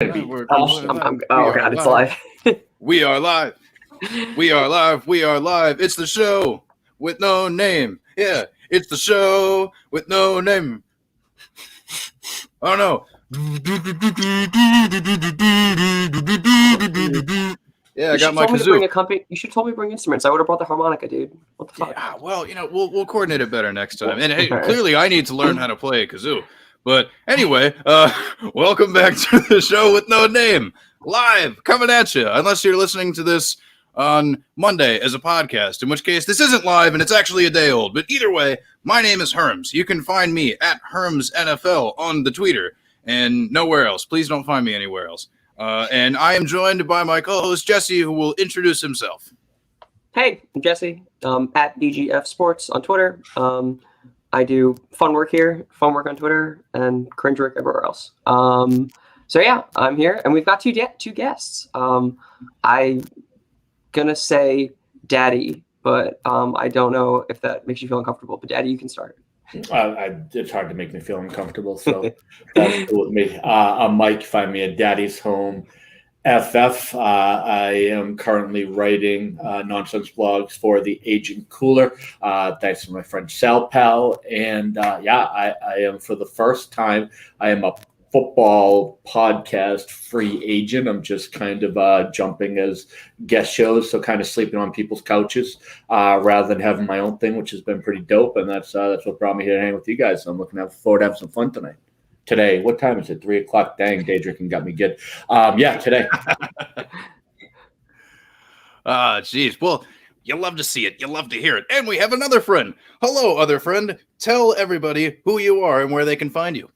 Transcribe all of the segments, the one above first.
Oh god, it's live. We are live. We are live. We are live. It's the show with no name. Yeah, it's the show with no name. Oh no. Yeah, I got my kazoo. You should have told me to bring instruments. I would have brought the harmonica, dude. What the fuck? Yeah, well, we'll coordinate it better next time. And hey, clearly I need to learn how to play a kazoo. But anyway, welcome back to the show with no name. Live, coming at you. Unless you're listening to this on Monday as a podcast, in which case this isn't live and it's actually a day old. But either way, my name is Herms. You can find me at HermsNFL on the Twitter and nowhere else. Please don't find me anywhere else. And I am joined by my co-host, Jesse, who will introduce himself. Hey, I'm Jesse, at DGF Sports on Twitter. I do fun work here, fun work on Twitter, and cringe work everywhere else. So yeah, I'm here, and we've got two guests. I'm gonna say Daddy, but I don't know if that makes you feel uncomfortable. But Daddy, you can start. It's hard to make me feel uncomfortable, so that's cool with me. I'm Mike. Find me at Daddy's Home FF. I am currently writing nonsense blogs for the Agent Cooler. Thanks to my friend Sal Pal. And I am, for the first time, I am a football podcast free agent. I'm just kind of jumping as guest shows, so kind of sleeping on people's couches rather than having my own thing, which has been pretty dope. And that's what brought me here to hang with you guys. So I'm looking forward to having some fun tonight. Today, what time is it? 3 o'clock. Dang, day drinking got me good. Today. Geez. Well, you love to see it. You love to hear it. And we have another friend. Hello, other friend. Tell everybody who you are and where they can find you.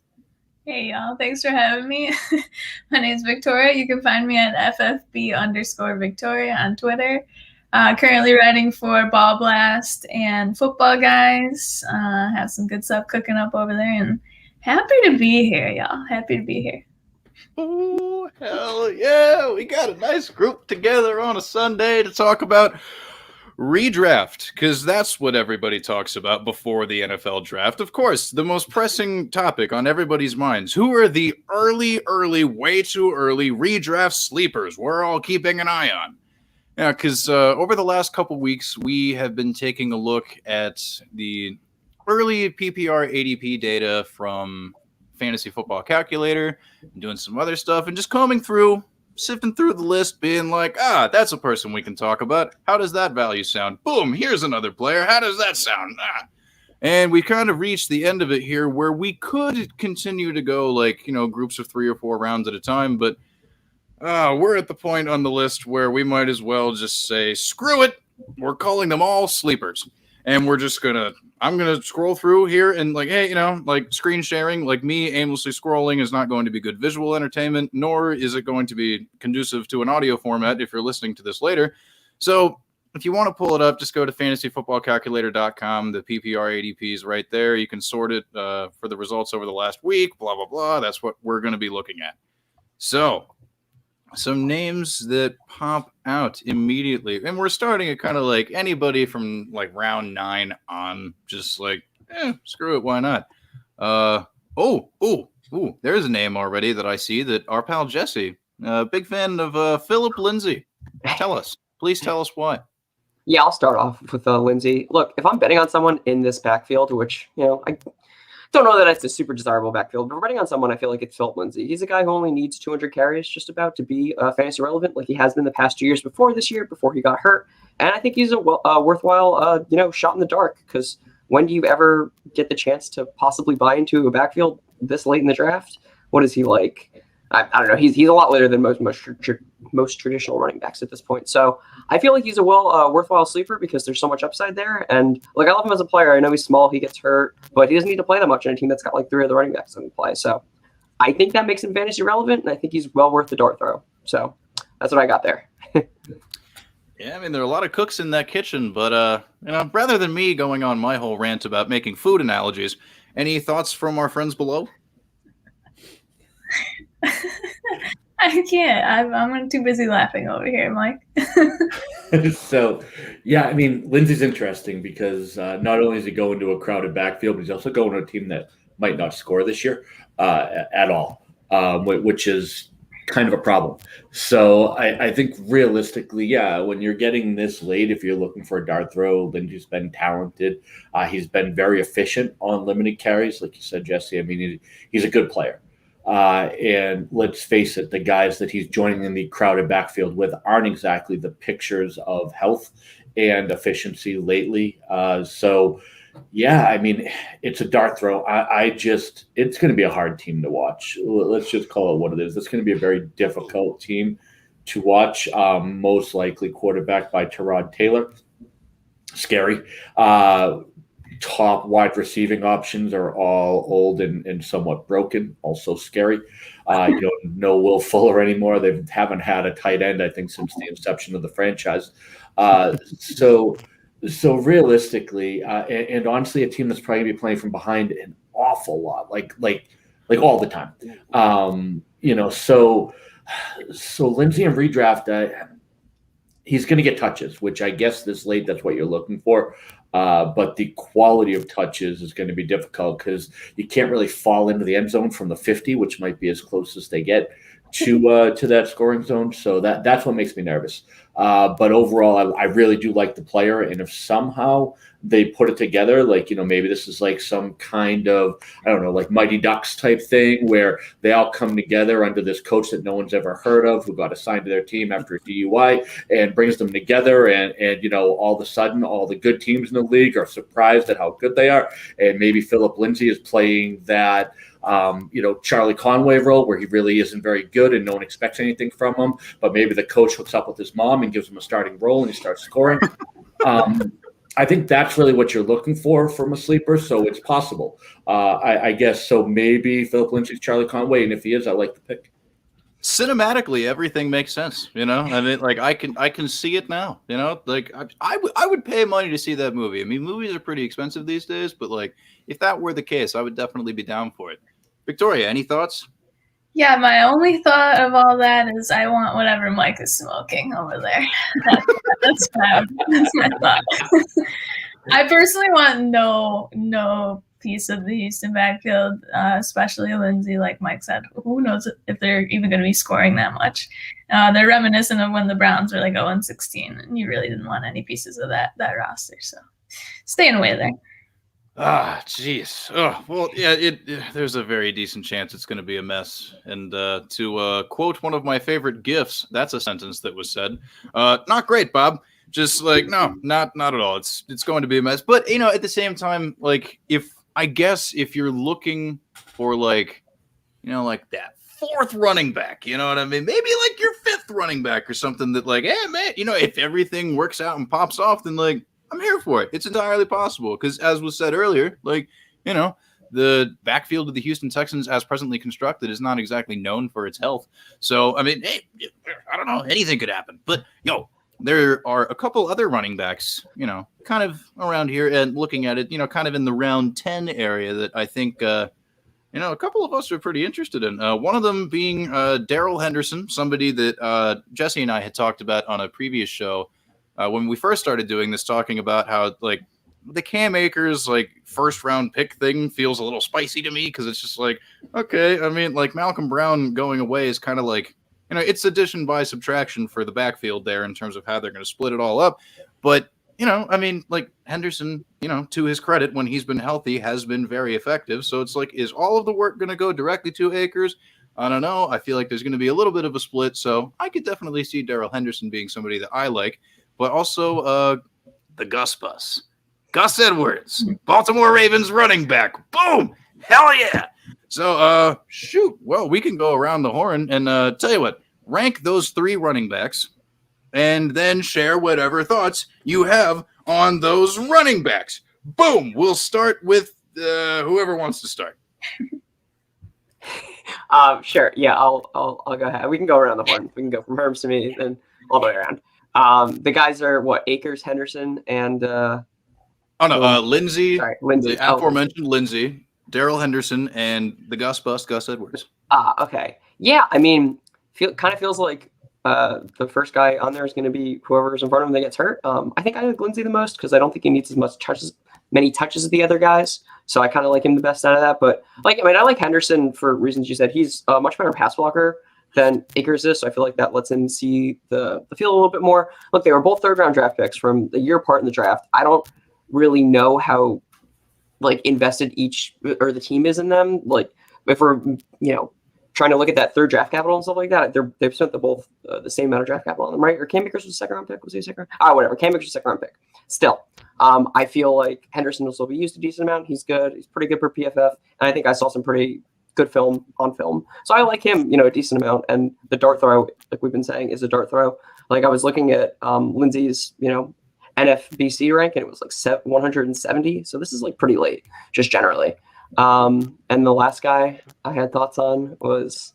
Hey, y'all. Thanks for having me. My name is Victoria. You can find me at FFB_Victoria on Twitter. Currently writing for BallBlast and Footballguys. Have some good stuff cooking up over there, and happy to be here, y'all. Happy to be here. Oh, hell yeah. We got a nice group together on a Sunday to talk about redraft, because that's what everybody talks about before the NFL draft. Of course, the most pressing topic on everybody's minds. Who are the early, way too early redraft sleepers we're all keeping an eye on? Yeah, because over the last couple weeks, we have been taking a look at the early PPR ADP data from Fantasy Football Calculator, and doing some other stuff, and just combing through, sifting through the list, being like, that's a person we can talk about. How does that value sound? Boom, here's another player. How does that sound? And we kind of reached the end of it here, where we could continue to go groups of 3 or 4 rounds at a time, but we're at the point on the list where we might as well just say, screw it. We're calling them all sleepers. And we're just I'm going to scroll through here and screen sharing, like me aimlessly scrolling is not going to be good visual entertainment, nor is it going to be conducive to an audio format if you're listening to this later. So if you want to pull it up, just go to fantasyfootballcalculator.com. The PPR ADP is right there. You can sort it for the results over the last week, blah, blah, blah. That's what we're going to be looking at. So some names that pop out immediately. And we're starting at kind of like anybody from like round 9 on, just like, screw it, why not? There's a name already that I see that our pal Jesse, big fan of Philip Lindsay. Please tell us why. Yeah, I'll start off with Lindsay. Look, if I'm betting on someone in this backfield, which, I don't know that it's a super desirable backfield, but betting on someone, I feel like it's Philip Lindsay. He's a guy who only needs 200 carries just about to be fantasy relevant, like he has been the past 2 years before this year, before he got hurt. And I think he's a worthwhile, shot in the dark, because when do you ever get the chance to possibly buy into a backfield this late in the draft? What is he like? I don't know. He's a lot later than most traditional running backs at this point. So I feel like he's a worthwhile sleeper, because there's so much upside there. And I love him as a player. I know he's small, he gets hurt, but he doesn't need to play that much in a team that's got 3 other running backs that can play. So I think that makes him fantasy relevant, and I think he's well worth the dart throw. So that's what I got there. Yeah, I mean, there are a lot of cooks in that kitchen, but rather than me going on my whole rant about making food analogies, any thoughts from our friends below? I can't. I'm too busy laughing over here, Mike. So, yeah, I mean, Lindsay's interesting because not only is he going to a crowded backfield, but he's also going to a team that might not score this year at all, which is kind of a problem. So I think realistically, yeah, when you're getting this late, if you're looking for a dart throw, Lindsay's been talented. He's been very efficient on limited carries. Like you said, Jesse, I mean, he's a good player. And let's face it, the guys that he's joining in the crowded backfield with aren't exactly the pictures of health and efficiency lately. So yeah, I mean, it's a dart throw. It's going to be a hard team to watch. Let's just call it what it is. It's going to be a very difficult team to watch. Most likely quarterbacked by Tyrod Taylor. Scary. Top wide receiving options are all old and somewhat broken. Also scary. You don't know Will Fuller anymore. They haven't had a tight end, I think, since the inception of the franchise. So realistically, and honestly, a team that's probably going to be playing from behind an awful lot, like all the time. So Lindsay and Redraft, he's going to get touches, which I guess this late, that's what you're looking for. But the quality of touches is going to be difficult because you can't really fall into the end zone from the 50, which might be as close as they get to that scoring zone. So that's what makes me nervous. But overall, I really do like the player. And if somehow they put it together, like, maybe this is like some kind of, I don't know, like Mighty Ducks type thing where they all come together under this coach that no one's ever heard of, who got assigned to their team after a DUI and brings them together. And all of a sudden, all the good teams in the league are surprised at how good they are. And maybe Philip Lindsay is playing that, Charlie Conway role where he really isn't very good and no one expects anything from him, but maybe the coach hooks up with his mom and gives him a starting role and he starts scoring. I think that's really what you're looking for from a sleeper. So it's possible, I guess. So maybe Philip Lindsay's Charlie Conway. And if he is, I like the pick. Cinematically, everything makes sense. I mean, like I can see it now, like I would pay money to see that movie. I mean, movies are pretty expensive these days, but like if that were the case, I would definitely be down for it. Victoria, any thoughts? Yeah, my only thought of all that is I want whatever Mike is smoking over there. That's my thought. I personally want no piece of the Houston backfield, especially Lindsay, like Mike said. Who knows if they're even going to be scoring that much? They're reminiscent of when the Browns were like 0-16, and you really didn't want any pieces of that roster. So staying away there. Jeez. Oh, well, yeah, there's a very decent chance it's going to be a mess. And to quote one of my favorite GIFs, that's a sentence that was said. Not great, Bob. Just like, no, not at all. It's going to be a mess. But, at the same time, like, if you're looking for like, like that fourth running back, you know what I mean? Maybe like your fifth running back or something that like, hey, man, if everything works out and pops off, then like, I'm here for it. It's entirely possible because, as was said earlier, like, the backfield of the Houston Texans as presently constructed is not exactly known for its health. So, I mean, hey, I don't know. Anything could happen. But, there are a couple other running backs, kind of around here and looking at it, kind of in the round 10 area that I think, a couple of us are pretty interested in. One of them being Daryl Henderson, somebody that Jesse and I had talked about on a previous show. When we first started doing this, talking about how like the Cam Akers like first round pick thing feels a little spicy to me because it's just like, okay, I mean, like Malcolm Brown going away is kind of like, it's addition by subtraction for the backfield there in terms of how they're going to split it all up. But, I mean, like Henderson, to his credit, when he's been healthy, has been very effective. So it's like, is all of the work going to go directly to Akers? I don't know. I feel like there's going to be a little bit of a split. So I could definitely see Daryl Henderson being somebody that I like. But also the Gus Bus. Gus Edwards, Baltimore Ravens running back. Boom! Hell yeah! So, shoot. Well, we can go around the horn and tell you what. Rank those three running backs and then share whatever thoughts you have on those running backs. Boom! We'll start with whoever wants to start. Sure. Yeah, I'll go ahead. We can go around the horn. We can go from Herms to me and all the way around. The guys are what? Akers, Henderson, and Lindsay. Sorry, Lindsay. The aforementioned Lindsay, Daryl Henderson, and the Gus Bus, Gus Edwards. Okay. Yeah, I mean, kind of feels like the first guy on there is going to be whoever's in front of him that gets hurt. I think I like Lindsay the most because I don't think he needs many touches as the other guys. So I kind of like him the best out of that. But I like Henderson for reasons you said. He's a much better pass blocker than Akers is. So I feel like that lets him see the field a little bit more. Look, they were both third-round draft picks from the year apart in the draft. I don't really know how invested each or the team is in them. Like if we're trying to look at that third draft capital and stuff like that, they've spent both the same amount of draft capital on them, right? Or Cam Akers was a second round pick. Was he a second round? Whatever. Cam Akers was a second round pick. Still, I feel like Henderson will still be used a decent amount. He's good. He's pretty good per PFF, and I think I saw some pretty good film on film. So I like him, a decent amount. And the dart throw, like we've been saying, is a dart throw. Like I was looking at Lindsay's, NFBC rank, and it was like 170. So this is like pretty late, just generally. And the last guy I had thoughts on was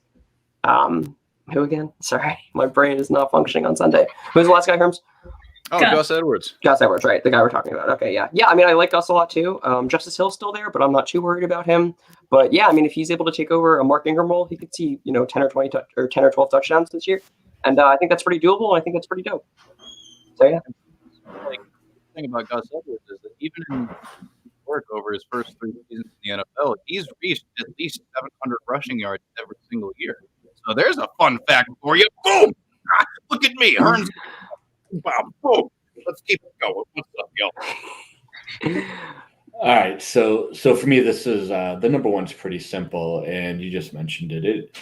who again? Sorry, my brain is not functioning on Sunday. Who's the last guy, Herms? Oh, Gus Edwards. Gus Edwards, right? The guy we're talking about. Okay, yeah. I mean, I like Gus a lot too. Justice Hill's still there, but I'm not too worried about him. But yeah, I mean, if he's able to take over a Mark Ingram role, he could see 10 or 12 touchdowns this year, and I think that's pretty doable. And I think that's pretty dope. So yeah. Like, the thing about Gus Edwards is that even in work over his first 3 seasons in the NFL, he's reached at least 700 rushing yards every single year. So there's a fun fact for you. Boom! Look at me, Hearns. Wow, boom! Let's keep it going. What's up, y'all? All right, so for me, this is the number one's pretty simple, and you just mentioned it.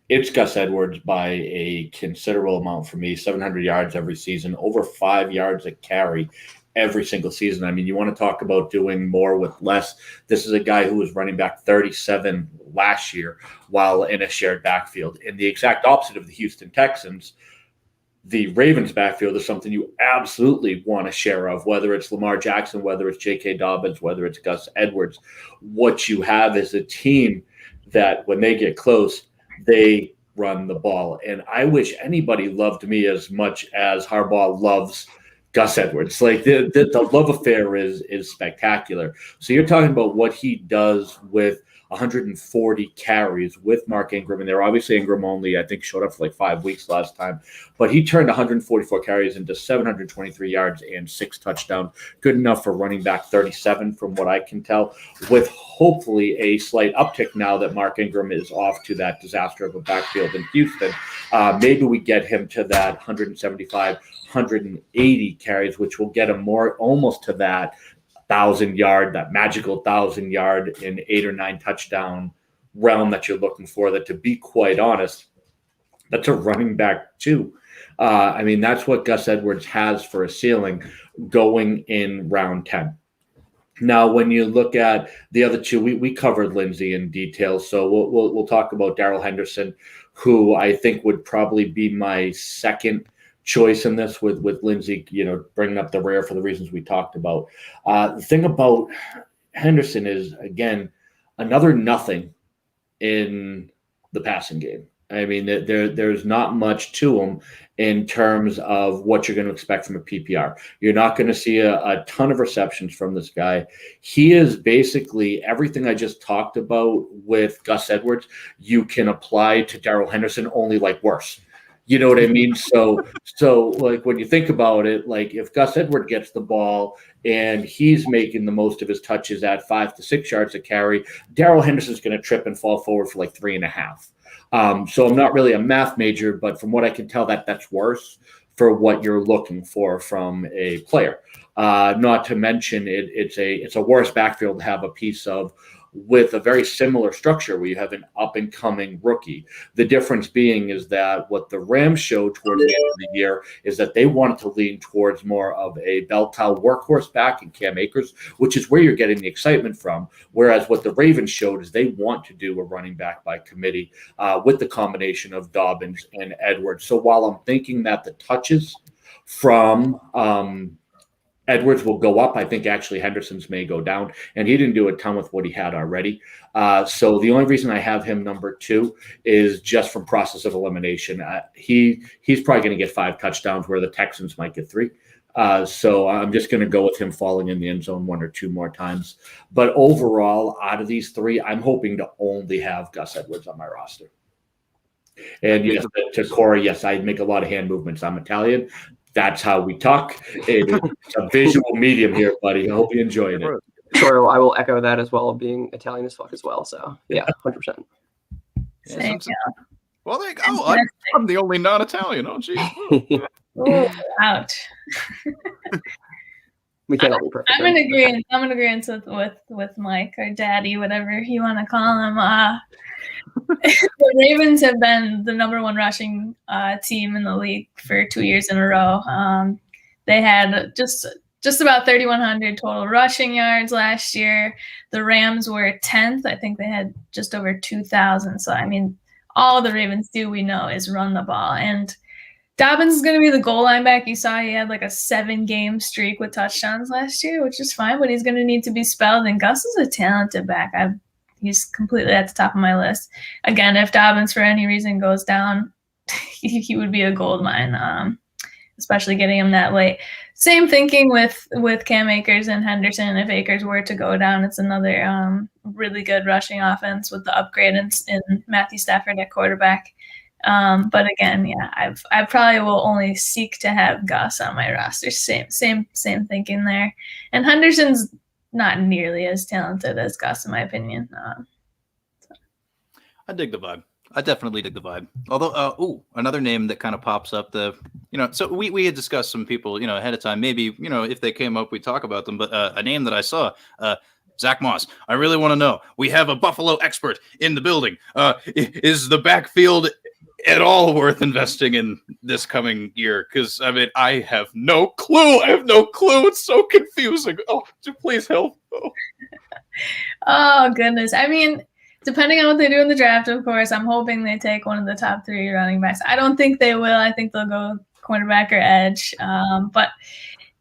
It's Gus Edwards by a considerable amount for me. 700 yards every season, over 5 yards a carry every single season. I mean, you want to talk about doing more with less. This is a guy who was running back 37 last year while in a shared backfield. And the exact opposite of the Houston Texans, the Ravens backfield is something you absolutely want a share of, whether it's Lamar Jackson, whether it's J.K. Dobbins, whether it's Gus Edwards. What you have is a team that when they get close, they run the ball. And I wish anybody loved me as much as Harbaugh loves Gus Edwards. Like the love affair is spectacular. So you're talking about what he does with 140 carries with Mark Ingram, and they're obviously Ingram only. I think showed up for like 5 weeks last time, but he turned 144 carries into 723 yards and 6 touchdowns. Good enough for running back 37, from what I can tell. With hopefully a slight uptick now that Mark Ingram is off to that disaster of a backfield in Houston, maybe we get him to that 175, 180 carries, which will get him more almost to that 1,000-yard, that magical 1,000-yard in 8 or 9 touchdown realm that you're looking for. That, to be quite honest, that's a running back too. I mean, that's what Gus Edwards has for a ceiling going in round 10. Now, when you look at the other two, we covered Lindsay in detail, so we'll talk about Daryl Henderson, who I think would probably be my second choice in this, with Lindsay, bringing up the rear for the reasons we talked about. The thing about Henderson is, again, another nothing in the passing game. I mean, there's not much to him in terms of what you're going to expect from a PPR. You're not going to see a ton of receptions from this guy. He is basically everything I just talked about with Gus Edwards, you can apply to Daryl Henderson, only like worse. You know what I mean? So like when you think about it, like if Gus Edwards gets the ball and he's making the most of his touches at 5 to 6 yards a carry, Daryl Henderson's going to trip and fall forward for like 3.5. So I'm not really a math major, but from what I can tell, that's worse for what you're looking for from a player. Not to mention it's a worse backfield to have a piece of, with a very similar structure where you have an up-and-coming rookie. The difference being is that what the Rams showed toward the end of the year is that they wanted to lean towards more of a bell cow workhorse back in Cam Akers, which is where you're getting the excitement from, whereas what the Ravens showed is they want to do a running back by committee with the combination of Dobbins and Edwards. So while I'm thinking that the touches from Edwards will go up, I think actually Henderson's may go down, and he didn't do a ton with what he had already. So the only reason I have him number 2 is just from process of elimination. He's probably going to get 5 touchdowns where the Texans might get 3. So I'm just going to go with him falling in the end zone 1 or 2 more times. But overall, out of these 3, I'm hoping to only have Gus Edwards on my roster. And yes, to Corey, yes, I make a lot of hand movements. I'm Italian. That's how we talk. It's a visual medium here, buddy. I hope you enjoyed it. Sure, I will echo that as well, being Italian as fuck as well. So yeah, 100%. Same, yeah. Well, there you go. I'm the only non-Italian. Oh, geez. Oh, ouch. We can't all be perfect. I'm in agreement with Mike or Daddy, whatever you want to call him. The Ravens have been the number one rushing team in the league for 2 years in a row. They had just about 3,100 total rushing yards last year. The Rams were 10th. I think they had just over 2,000. So, I mean, all the Ravens do, we know, is run the ball. And Dobbins is going to be the goal line back. You saw he had like a 7-game streak with touchdowns last year, which is fine, but he's going to need to be spelled. And Gus is a talented back. He's completely at the top of my list. Again, if Dobbins for any reason goes down, he would be a gold mine, especially getting him that late. Same thinking with Cam Akers and Henderson. If Akers were to go down, it's another really good rushing offense with the upgrade in Matthew Stafford at quarterback. But again, yeah, I probably will only seek to have Gus on my roster. Same thinking there. And Henderson's not nearly as talented as Gus, in my opinion. I dig the vibe. I definitely dig the vibe. Although, another name that kind of pops up. So we had discussed some people, ahead of time. Maybe if they came up, we'd talk about them. But a name that I saw, Zach Moss. I really want to know. We have a Buffalo expert in the building. Is the backfield at all worth investing in this coming year? Because I have no clue. It's so confusing. Oh, please help. Oh goodness. I mean, depending on what they do in the draft, of course, I'm hoping they take one of the top 3 running backs. I don't think they will. I think they'll go cornerback or edge. But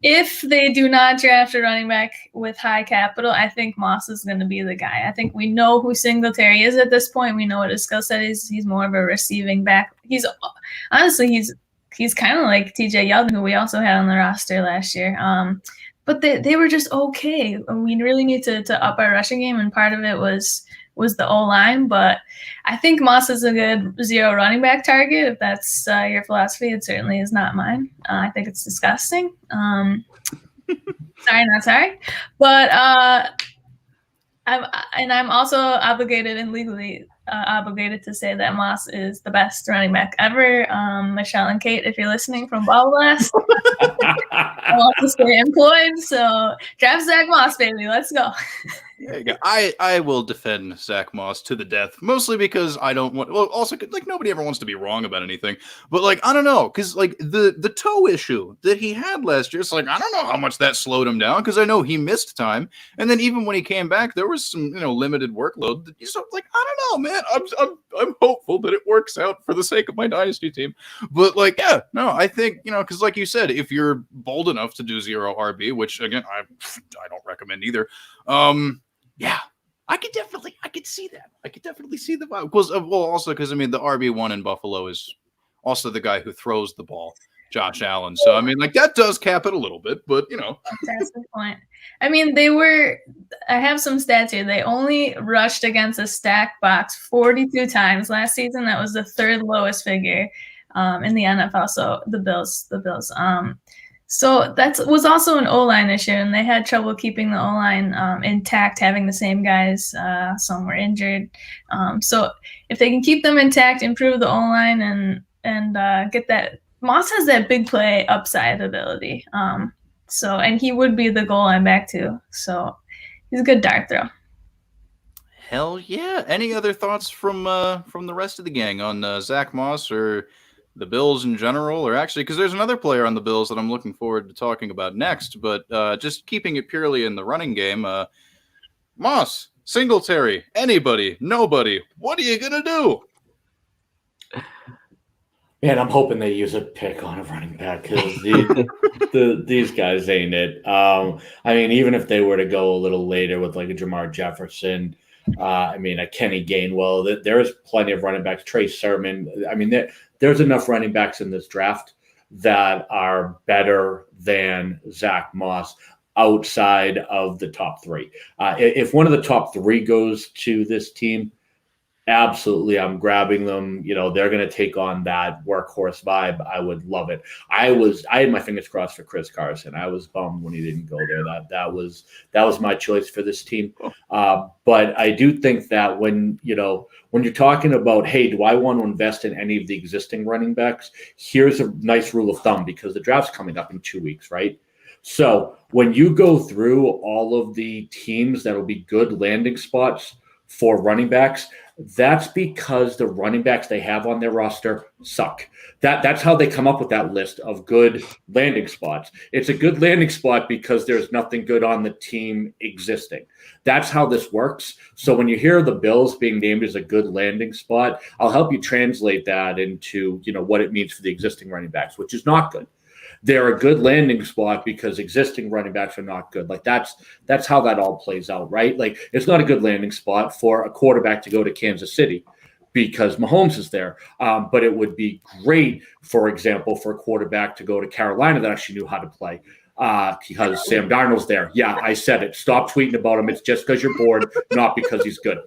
if they do not draft a running back with high capital, I think Moss is going to be the guy. I think we know who Singletary is at this point. We know what his skill set is. He's more of a receiving back. He's kind of like TJ Yeldon, who we also had on the roster last year. But they were just okay. We really need to up our rushing game, and part of it was the O-line. But I think Moss is a good 0 running back target. If that's your philosophy, it certainly is not mine. I think it's disgusting. Sorry, not sorry. But I'm also obligated and legally obligated to say that Moss is the best running back ever. Michelle and Kate, if you're listening from BallBlast, I want to stay employed. So draft Zach Moss, baby. Let's go. Yeah, I will defend Zach Moss to the death, mostly because I don't want. Well, also nobody ever wants to be wrong about anything, but I don't know, because the toe issue that he had last year, it's I don't know how much that slowed him down, because I know he missed time, and then even when he came back, there was some limited workload. So I don't know, man. I'm hopeful that it works out for the sake of my dynasty team, but I think because like you said, if you're bold enough to do 0 RB, which again I don't recommend either. Yeah, I could see that. I could definitely see the vibe. Because the RB1 in Buffalo is also the guy who throws the ball, Josh Allen. So that does cap it a little bit, but That's the point. I mean, I have some stats here. They only rushed against a stacked box 42 times last season. That was the 3rd lowest figure in the NFL. So the Bills. So that was also an O-line issue, and they had trouble keeping the O-line intact, having the same guys. Some were injured. So if they can keep them intact, improve the O-line, and get that. Moss has that big play upside ability. And he would be the goal line back too. So he's a good dart throw. Hell yeah. Any other thoughts from the rest of the gang on Zach Moss or the Bills in general, or actually, because there's another player on the Bills that I'm looking forward to talking about next, but just keeping it purely in the running game, Moss, Singletary, anybody, nobody, what are you going to do? Man, I'm hoping they use a pick on a running back, because these guys ain't it. Even if they were to go a little later with a Jamar Jefferson, a Kenny Gainwell, there's plenty of running backs, Trey Sermon. There's enough running backs in this draft that are better than Zach Moss outside of the top 3. If one of the top 3 goes to this team, absolutely, I'm grabbing them. They're going to take on that workhorse vibe. I would love it. I had my fingers crossed for Chris Carson. I was bummed when he didn't go there. That was my choice for this team. But I do think that when you're talking about, hey, do I want to invest in any of the existing running backs? Here's a nice rule of thumb, because the draft's coming up in 2 weeks, right? So when you go through all of the teams that will be good landing spots for running backs, that's because the running backs they have on their roster suck. That's how they come up with that list of good landing spots. It's a good landing spot because there's nothing good on the team existing. That's how this works. So when you hear the Bills being named as a good landing spot, I'll help you translate that into, what it means for the existing running backs, which is not good. They're a good landing spot because existing running backs are not good. Like that's how that all plays out, right? Like, it's not a good landing spot for a quarterback to go to Kansas City because Mahomes is there. But it would be great, for example, for a quarterback to go to Carolina that actually knew how to play. Because Sam Darnold's there. Yeah, I said it. Stop tweeting about him. It's just because you're bored, not because he's good.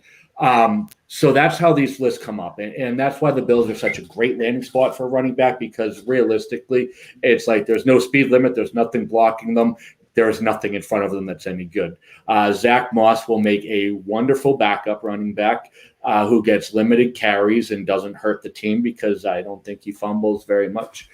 So that's how these lists come up. And that's why the Bills are such a great landing spot for a running back, because realistically, it's like there's no speed limit. There's nothing blocking them. There's nothing in front of them that's any good. Zach Moss will make a wonderful backup running back who gets limited carries and doesn't hurt the team, because I don't think he fumbles very much,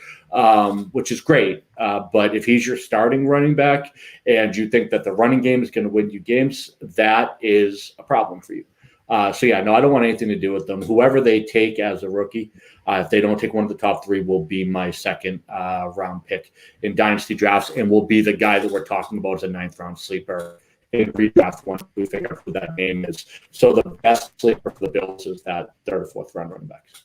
which is great. But if he's your starting running back and you think that the running game is going to win you games, that is a problem for you. I don't want anything to do with them. Whoever they take as a rookie, if they don't take one of the top three, will be my second round pick in dynasty drafts, and will be the guy that we're talking about as a 9th round sleeper in redraft once we figure out who that name is. So the best sleeper for the Bills is that 3rd or 4th round running backs.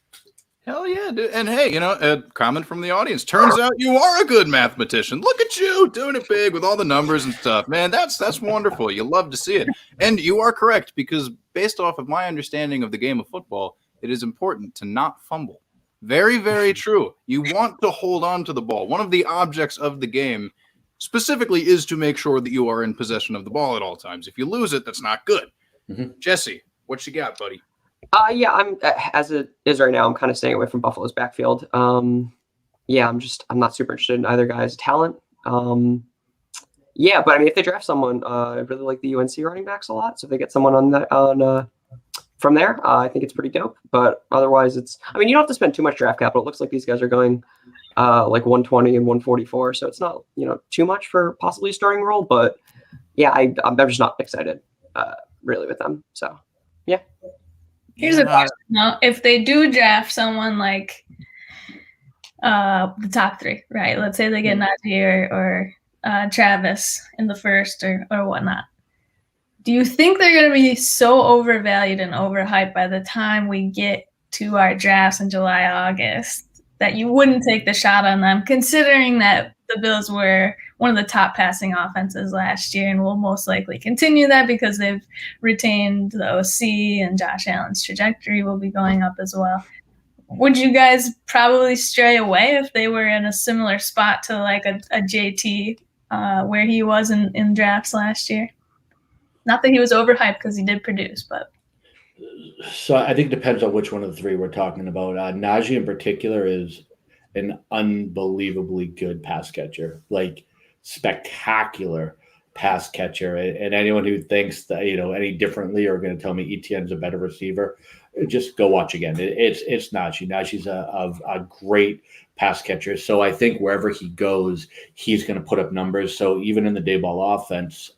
Hell yeah, dude. And hey, a comment from the audience. Turns out you are a good mathematician. Look at you doing it big with all the numbers and stuff. Man, that's wonderful. You love to see it. And you are correct, because based off of my understanding of the game of football, it is important to not fumble. Very, very true. You want to hold on to the ball. One of the objects of the game specifically is to make sure that you are in possession of the ball at all times. If you lose it, that's not good. Mm-hmm. Jesse, what you got, buddy? I'm as it is right now, I'm kind of staying away from Buffalo's backfield. I'm not super interested in either guy's talent. But I mean, if they draft someone, I really like the UNC running backs a lot. So if they get someone from there, I think it's pretty dope. But otherwise, you don't have to spend too much draft capital. It looks like these guys are going like 120 and 144. So it's not, too much for possibly a starting role. But yeah, I'm just not excited really with them. So yeah. Here's a question though. If they do draft someone like the top three, right? Let's say they get Najee or Travis in the first or whatnot. Do you think they're going to be so overvalued and overhyped by the time we get to our drafts in July, August, that you wouldn't take the shot on them, considering that the Bills were one of the top passing offenses last year and will most likely continue that because they've retained the OC and Josh Allen's trajectory will be going up as well? Would you guys probably stray away if they were in a similar spot to like a JT where he was in drafts last year? Not that he was overhyped because he did produce, but. So I think it depends on which one of the three we're talking about. Najee in particular is an unbelievably good pass catcher, like spectacular pass catcher. And anyone who thinks that, any differently or going to tell me Etienne's a better receiver, just go watch again. It's Najee. Najee's a great pass catcher. So I think wherever he goes, he's going to put up numbers. So even in the Dayball offense,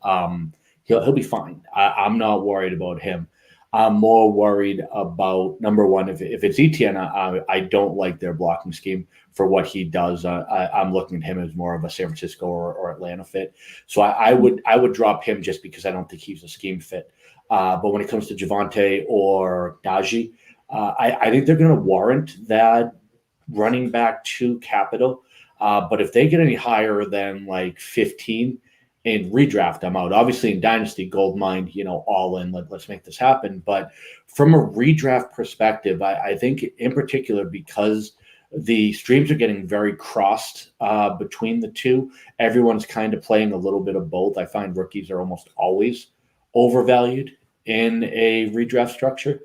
he'll be fine. I'm not worried about him. I'm more worried about, number one, if it's Etienne, I don't like their blocking scheme for what he does. I'm looking at him as more of a San Francisco or Atlanta fit. So I would drop him just because I don't think he's a scheme fit. But when it comes to Javonte or Najee, I think they're going to warrant that running back 2 capital. But if they get any higher than like 15, in redraft, I'm out. Obviously, in Dynasty, Goldmine, all in. Let's make this happen. But from a redraft perspective, I think in particular, because the streams are getting very crossed between the two, everyone's kind of playing a little bit of both. I find rookies are almost always overvalued in a redraft structure.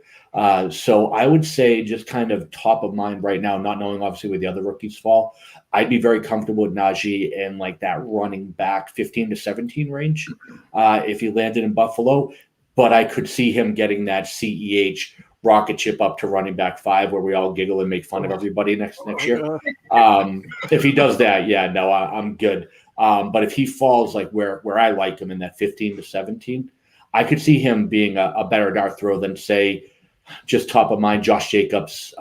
So I would say just kind of top of mind right now, not knowing obviously where the other rookies fall, I'd be very comfortable with Najee in like that running back 15 to 17 range if he landed in Buffalo. But I could see him getting that CEH rocket ship up to running back 5 where we all giggle and make fun of everybody next year. If he does that, yeah, no, I'm good. But if he falls like where I like him in that 15 to 17, I could see him being a better dart throw than, say, just top of mind, Josh Jacobs,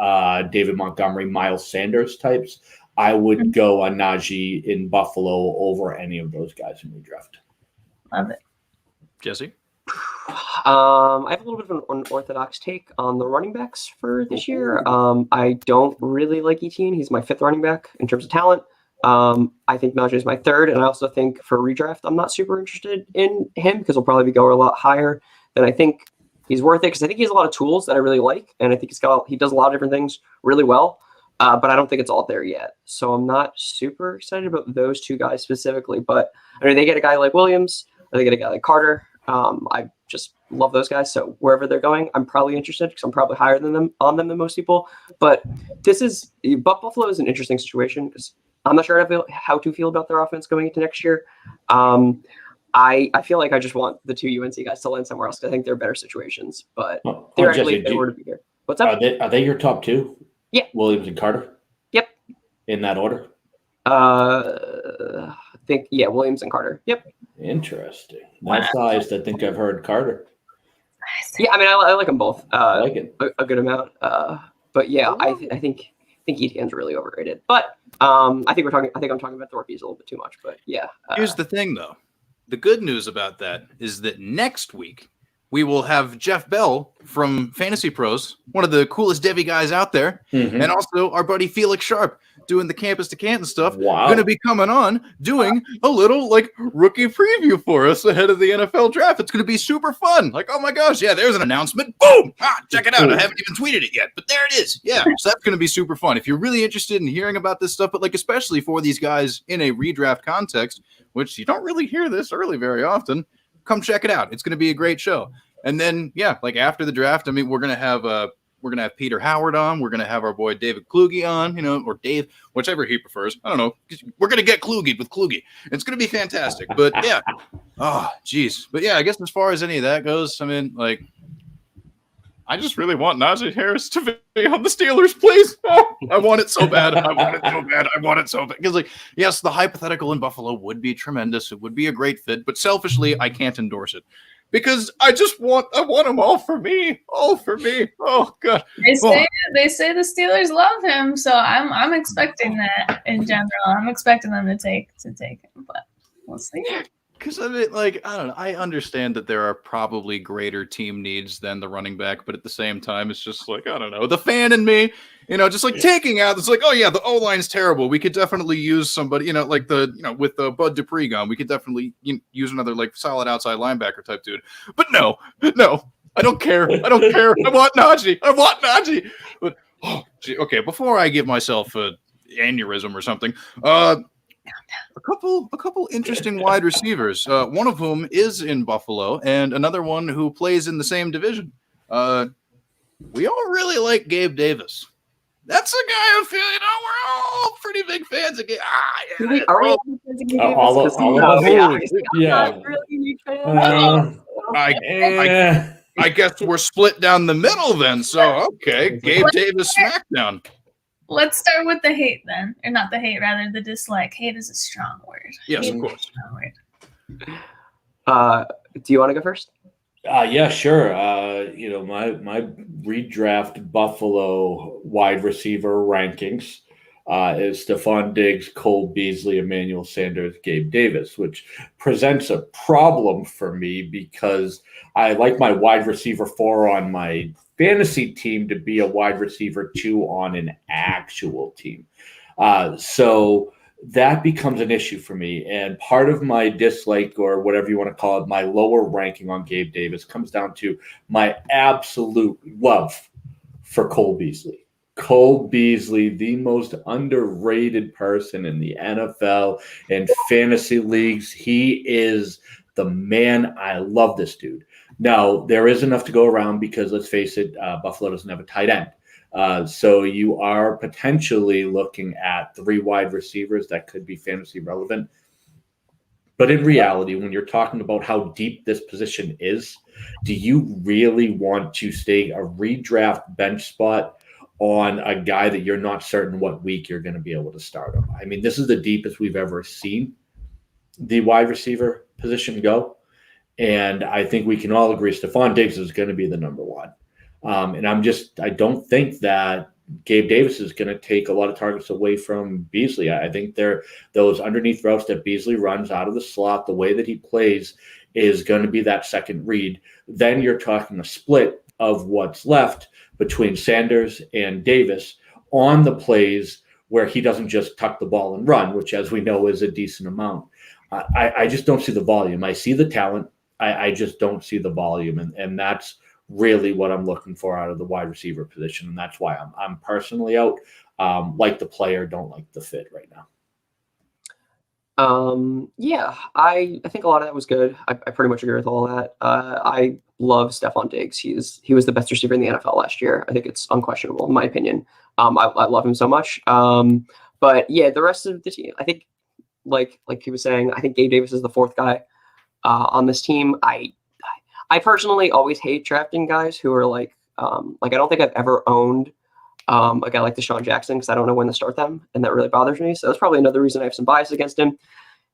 David Montgomery, Miles Sanders types. I would go on Najee in Buffalo over any of those guys in redraft. Love it. Jesse? I have a little bit of an unorthodox take on the running backs for this year. I don't really like Etienne. He's my 5th running back in terms of talent. I think Najee is my 3rd, and I also think for redraft, I'm not super interested in him because he'll probably go a lot higher than I think he's worth it, because I think he has a lot of tools that I really like, and I think he does a lot of different things really well, but I don't think it's all there yet. So I'm not super excited about those 2 guys specifically, but I mean, they get a guy like Williams, or they get a guy like Carter. I just love those guys. So wherever they're going, I'm probably interested because I'm probably higher than them than most people. But Buffalo is an interesting situation because I'm not sure how to feel about their offense going into next year. I feel like I just want the 2 UNC guys to land somewhere else because I think they're better situations. But theoretically, Jesse, they were to be here. What's up? Are they your top 2? Yeah. Williams and Carter? Yep. In that order? I think, yeah, Williams and Carter. Yep. Interesting. That's sized. I think I've heard Carter. Yeah, I mean, I like them both. I like it. A good amount. But yeah, I think Etienne's really overrated. But I think I'm talking about the rookies a little bit too much. But yeah. Here's the thing, though. The good news about that is that next week we will have Jeff Bell from Fantasy Pros, one of the coolest Devy guys out there, and also our buddy Felix Sharp doing the Campus to Canton stuff. Wow. Going to be coming on doing a little like rookie preview for us ahead of the NFL draft. It's going to be super fun. Like, oh my gosh, yeah, there's an announcement. Boom! Check it out. I haven't even tweeted it yet, but there it is. Yeah, so that's going to be super fun. If you're really interested in hearing about this stuff, but like especially for these guys in a redraft context, which you don't really hear this early very often, come check it out. It's going to be a great show. And then, yeah, like after the draft, I mean, we're going to have Peter Howard on. We're going to have our boy David Kluge on, or Dave, whichever he prefers. I don't know. We're going to get Kluge with Kluge. It's going to be fantastic. But yeah. Oh, geez. But yeah, I guess as far as any of that goes, I mean, like, I just really want Najee Harris to be on the Steelers, please. Oh, I want it so bad. I want it so bad. Because, like, yes, the hypothetical in Buffalo would be tremendous. It would be a great fit. But selfishly, I can't endorse it. Because I want them all for me. All for me. Oh God. They say the Steelers love him, so I'm expecting that in general. I'm expecting them to take him, but we'll see. Because I mean, like, I don't know. I understand that there are probably greater team needs than the running back, but at the same time, it's just like, I don't know, the fan in me, just like taking out. It's like, oh yeah, the O line's terrible. We could definitely use somebody, like with the Bud Dupree gone, we could definitely use another like solid outside linebacker type dude. But no, I don't care. I want Najee. But okay, before I give myself a aneurysm or something, a couple interesting wide receivers. One of whom is in Buffalo, and another one who plays in the same division. We all really like Gabe Davis. That's a guy I feel we're all pretty big fans of Gabe. I guess we're split down the middle then. So okay, Gabe Davis SmackDown. Let's start with the hate then. Or not the hate, rather the dislike. Hate is a strong word. Yes, hate of course. Do you want to go first? Yeah, sure. My redraft Buffalo wide receiver rankings is Stephon Diggs, Cole Beasley, Emmanuel Sanders, Gabe Davis, which presents a problem for me because I like my wide receiver 4 on my fantasy team to be a wide receiver 2 on an actual team. So that becomes an issue for me. And part of my dislike, or whatever you want to call it, my lower ranking on Gabe Davis comes down to my absolute love for Cole Beasley. Cole Beasley, the most underrated person in the NFL and fantasy leagues. He is the man. I love this dude. Now, there is enough to go around because, let's face it, Buffalo doesn't have a tight end. So you are potentially looking at 3 wide receivers that could be fantasy relevant. But in reality, when you're talking about how deep this position is, do you really want to stay a redraft bench spot on a guy that you're not certain what week you're going to be able to start him? I mean, this is the deepest we've ever seen the wide receiver position go. And I think we can all agree Stephon Diggs is going to be the number one. And I don't think that Gabe Davis is going to take a lot of targets away from Beasley. I think those underneath routes that Beasley runs out of the slot, the way that he plays is going to be that second read. Then you're talking a split of what's left between Sanders and Davis on the plays where he doesn't just tuck the ball and run, which, as we know, is a decent amount. I just don't see the volume. I see the talent. I just don't see the volume. And that's really what I'm looking for out of the wide receiver position. And that's why I'm personally out. Like the player, don't like the fit right now. Yeah, I think a lot of that was good. I pretty much agree with all that. I love Stephon Diggs. He was the best receiver in the NFL last year. I think it's unquestionable in my opinion. I love him so much. But yeah, the rest of the team, I think, like he was saying, I think Gabe Davis is the fourth guy on this team. I personally always hate drafting guys who are like I don't think I've ever owned a guy like Deshaun Jackson because I don't know when to start them, and that really bothers me. So that's probably another reason I have some bias against him.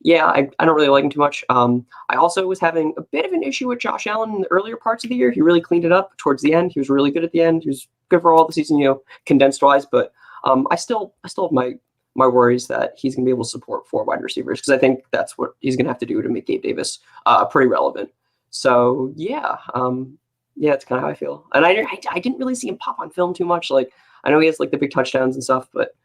Yeah, I don't really like him too much. I also was having a bit of an issue with Josh Allen in the earlier parts of the year. He really cleaned it up towards the end. He was really good at the end. He was good for all the season, condensed wise. But I still have my worries that he's going to be able to support 4 wide receivers because I think that's what he's going to have to do to make Gabe Davis pretty relevant. So yeah, it's kind of how I feel. And I didn't really see him pop on film too much. Like I know he has like the big touchdowns and stuff, but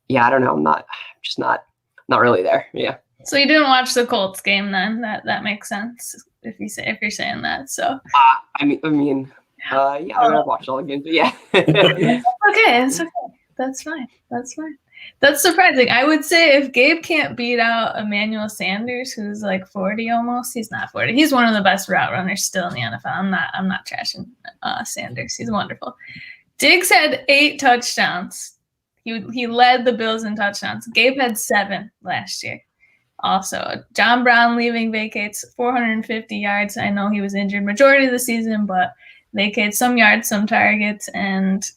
yeah, I don't know. I'm just not really there. Yeah. So you didn't watch the Colts game then? That makes sense if you're saying that. So yeah, I watched all the games. But yeah. It's okay. That's fine. That's surprising. I would say if Gabe can't beat out Emmanuel Sanders, who's like 40 almost, he's not 40. He's one of the best route runners still in the NFL. I'm not trashing Sanders. He's wonderful. Diggs had 8 touchdowns. He led the Bills in touchdowns. Gabe had 7 last year. Also, John Brown leaving vacates 450 yards. I know he was injured majority of the season, but vacates some yards, some targets, and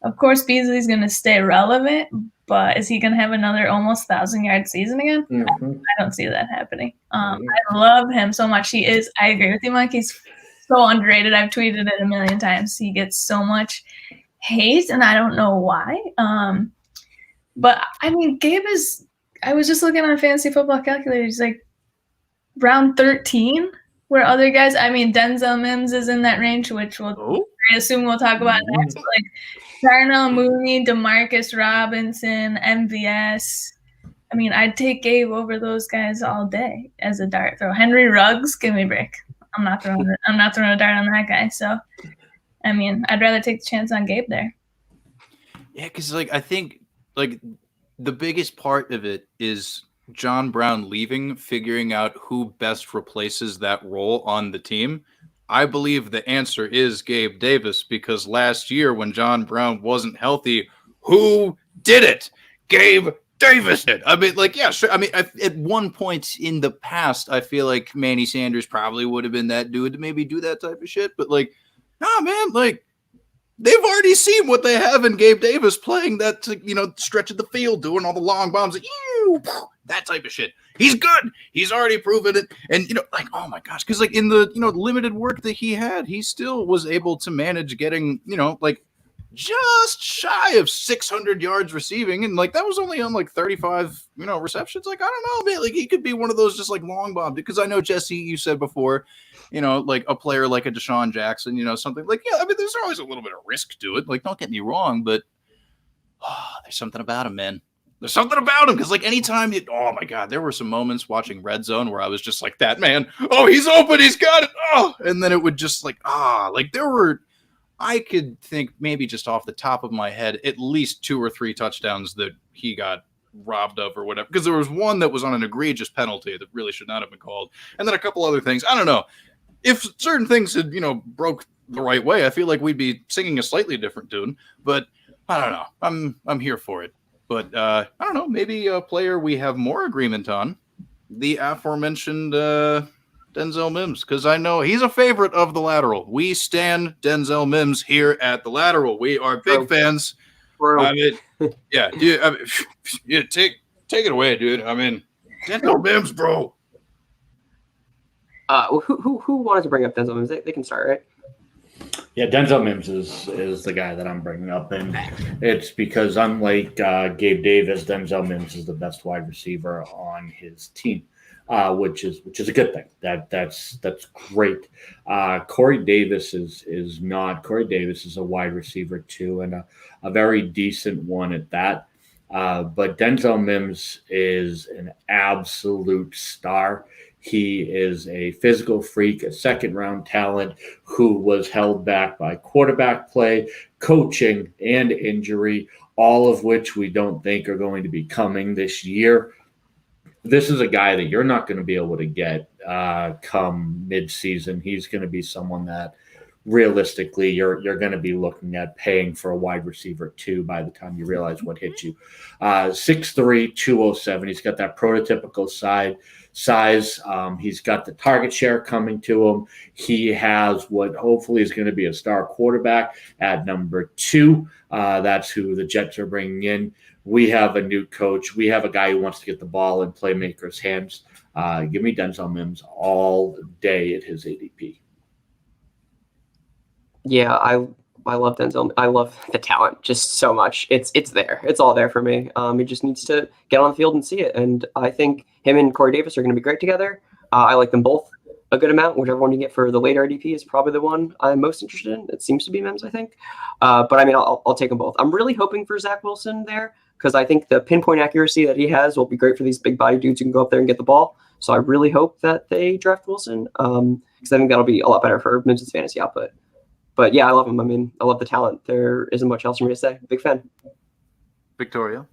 of course Beasley's going to stay relevant. But is he going to have another almost 1,000-yard season again? Mm-hmm. I don't see that happening. I love him so much. He is. I agree with you, Mike. He's so underrated. I've tweeted it a million times. He gets so much hate, and I don't know why. But I mean, Gabe is. I was just looking on Fantasy Football Calculator. He's like round 13, where other guys. I mean, Denzel Mims is in that range, which I assume we'll talk about next. But like Darnell Mooney, Demarcus Robinson, MVS. I mean, I'd take Gabe over those guys all day as a dart throw. Henry Ruggs, give me a break. I'm not throwing a dart on that guy. So, I mean, I'd rather take the chance on Gabe there. Yeah, because I think the biggest part of it is John Brown leaving, figuring out who best replaces that role on the team. I believe the answer is Gabe Davis because last year when John Brown wasn't healthy, who did it? Gabe Davis did. I mean, yeah, sure. I mean, at one point in the past, I feel like Manny Sanders probably would have been that dude to maybe do that type of shit. But nah, man, they've already seen what they have in Gabe Davis playing that, stretch of the field, doing all the long bombs, that type of shit. He's good. He's already proven it. And, oh my gosh, because in the, limited work that he had, he still was able to manage getting, just shy of 600 yards receiving. And that was only on 35, receptions. I don't know, man, he could be one of those just long bomb, because I know, Jesse, you said before, a player like a Deshaun Jackson, something yeah, I mean, there's always a little bit of risk to it. Don't get me wrong, but there's something about him, man. There's something about him because anytime oh my God, there were some moments watching Red Zone where I was just like, that man, oh, he's open, he's got it. Oh, and then it would just there were, I could think maybe just off the top of my head, at least 2 or 3 touchdowns that he got robbed of or whatever. Because there was one that was on an egregious penalty that really should not have been called. And then a couple other things. I don't know. if certain things had, broke the right way, I feel like we'd be singing a slightly different tune. But I don't know. I'm here for it. But I don't know. Maybe a player we have more agreement on, the aforementioned Denzel Mims, because I know he's a favorite of the Lateral. We stand Denzel Mims here at the Lateral. We are big fans. I mean, yeah, dude. I mean, yeah, take it away, dude. I mean, Denzel Mims, bro. Who wanted to bring up Denzel Mims? They can start, right? Yeah, Denzel Mims is the guy that I'm bringing up, and it's because unlike Gabe Davis, Denzel Mims is the best wide receiver on his team, which is a good thing. That's great. Corey Davis is not. Corey Davis is a wide receiver too, and a very decent one at that. But Denzel Mims is an absolute star. He is a physical freak, a second-round talent who was held back by quarterback play, coaching, and injury, all of which we don't think are going to be coming this year. This is a guy that you're not going to be able to get come mid-season. He's going to be someone that realistically you're going to be looking at paying for a wide receiver too by the time you realize what hit you. 6'3", 207. He's got that prototypical size. He's got the target share coming to him. He has what hopefully is going to be a star quarterback at number 2. That's who the Jets are bringing in. We have a new coach. We have a guy who wants to get the ball in playmakers' hands. Give me Denzel Mims all day at his ADP. Yeah, I love Denzel. I love the talent just so much. It's there. It's all there for me. He just needs to get on the field and see it. And I think him and Corey Davis are going to be great together. I like them both a good amount. Whichever one you get for the later RDP is probably the one I'm most interested in. It seems to be Mims, I think. But I mean, I'll take them both. I'm really hoping for Zach Wilson there because I think the pinpoint accuracy that he has will be great for these big body dudes who can go up there and get the ball. So I really hope that they draft Wilson because I think that'll be a lot better for Mims' fantasy output. But yeah, I love him. I mean, I love the talent. There isn't much else for me to say. Big fan. Victoria?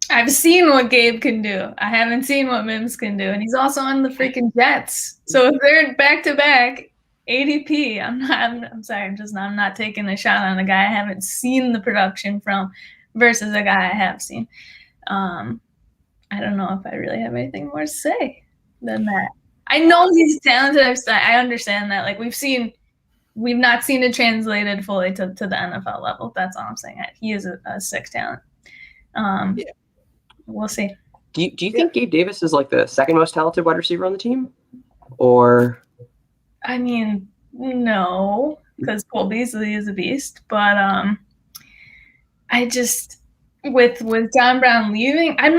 I've seen what Gabe can do. I haven't seen what Mims can do. And he's also on the freaking Jets. So if they're back-to-back ADP, I'm not taking a shot on a guy I haven't seen the production from versus a guy I have seen. I don't know if I really have anything more to say than that. I know he's talented. I understand that. Like we've not seen it translated fully to the NFL level. That's all I'm saying. He is a sick talent. We'll see. Do you think Gabe Davis is like the second most talented wide receiver on the team? Or I mean, no, because Cole Beasley is a beast. But I just with John Brown leaving, I'm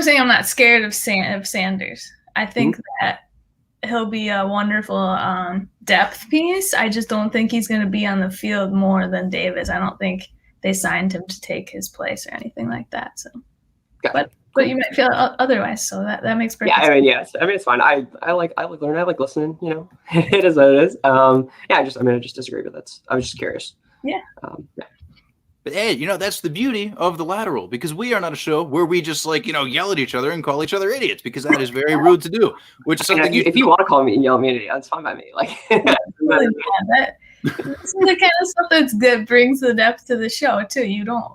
saying I'm not scared of Sanders. I think that he'll be a wonderful depth piece. I just don't think he's going to be on the field more than Davis. I don't think they signed him to take his place or anything like that. So, but you might feel otherwise. So that makes perfect sense. Yeah, I mean, yes. I mean, it's fine. I like learning. I like listening. You know, it is what it is. I just disagree with that. I was just curious. Yeah. But hey, that's the beauty of the Lateral, because we are not a show where we just yell at each other and call each other idiots, because that is very rude to do. Which is something if you want to call me and yell at me an idiot, that's fine by me. Like that's the kind of stuff that brings the depth to the show too.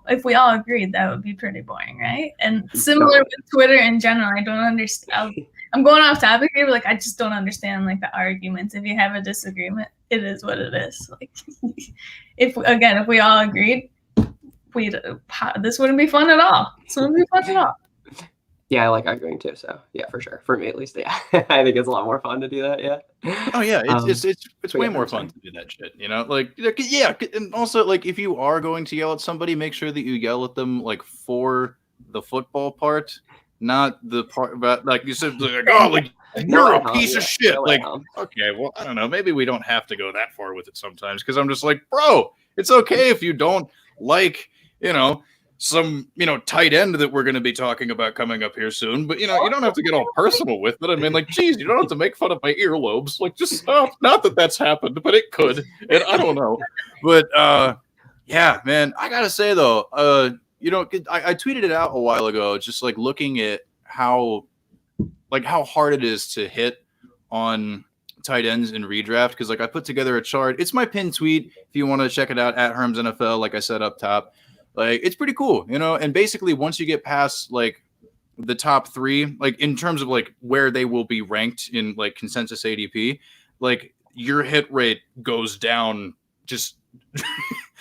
If we all agreed, that would be pretty boring, right? And similar with Twitter in general, I don't understand. I'm going off topic here, but I just don't understand the arguments. If you have a disagreement, it is what it is. If we all agreed, this wouldn't be fun at all. Yeah, I like arguing too. So yeah, for sure. For me at least, yeah. I think it's a lot more fun to do that. Yeah. Oh yeah, it's way more fun to do that shit. Yeah, and also if you are going to yell at somebody, make sure that you yell at them for the football part, not the part about you said you're a piece of shit. Okay, well I don't know. Maybe we don't have to go that far with it sometimes, because I'm just bro, it's okay if you don't some tight end that we're going to be talking about coming up here soon, but you don't have to get all personal with it. I mean, geez, you don't have to make fun of my earlobes. Just stop. Not that that's happened, but it could, and I don't know. But yeah, man, I gotta say though, I tweeted it out a while ago, just looking at how hard it is to hit on tight ends in redraft because like I put together a chart. It's my pinned tweet if you want to check it out at Herms NFL, like I said up top. Like it's pretty cool, you know. And basically, once you get past like the top 3, like in terms of like where they will be ranked in like consensus ADP, like your hit rate goes down just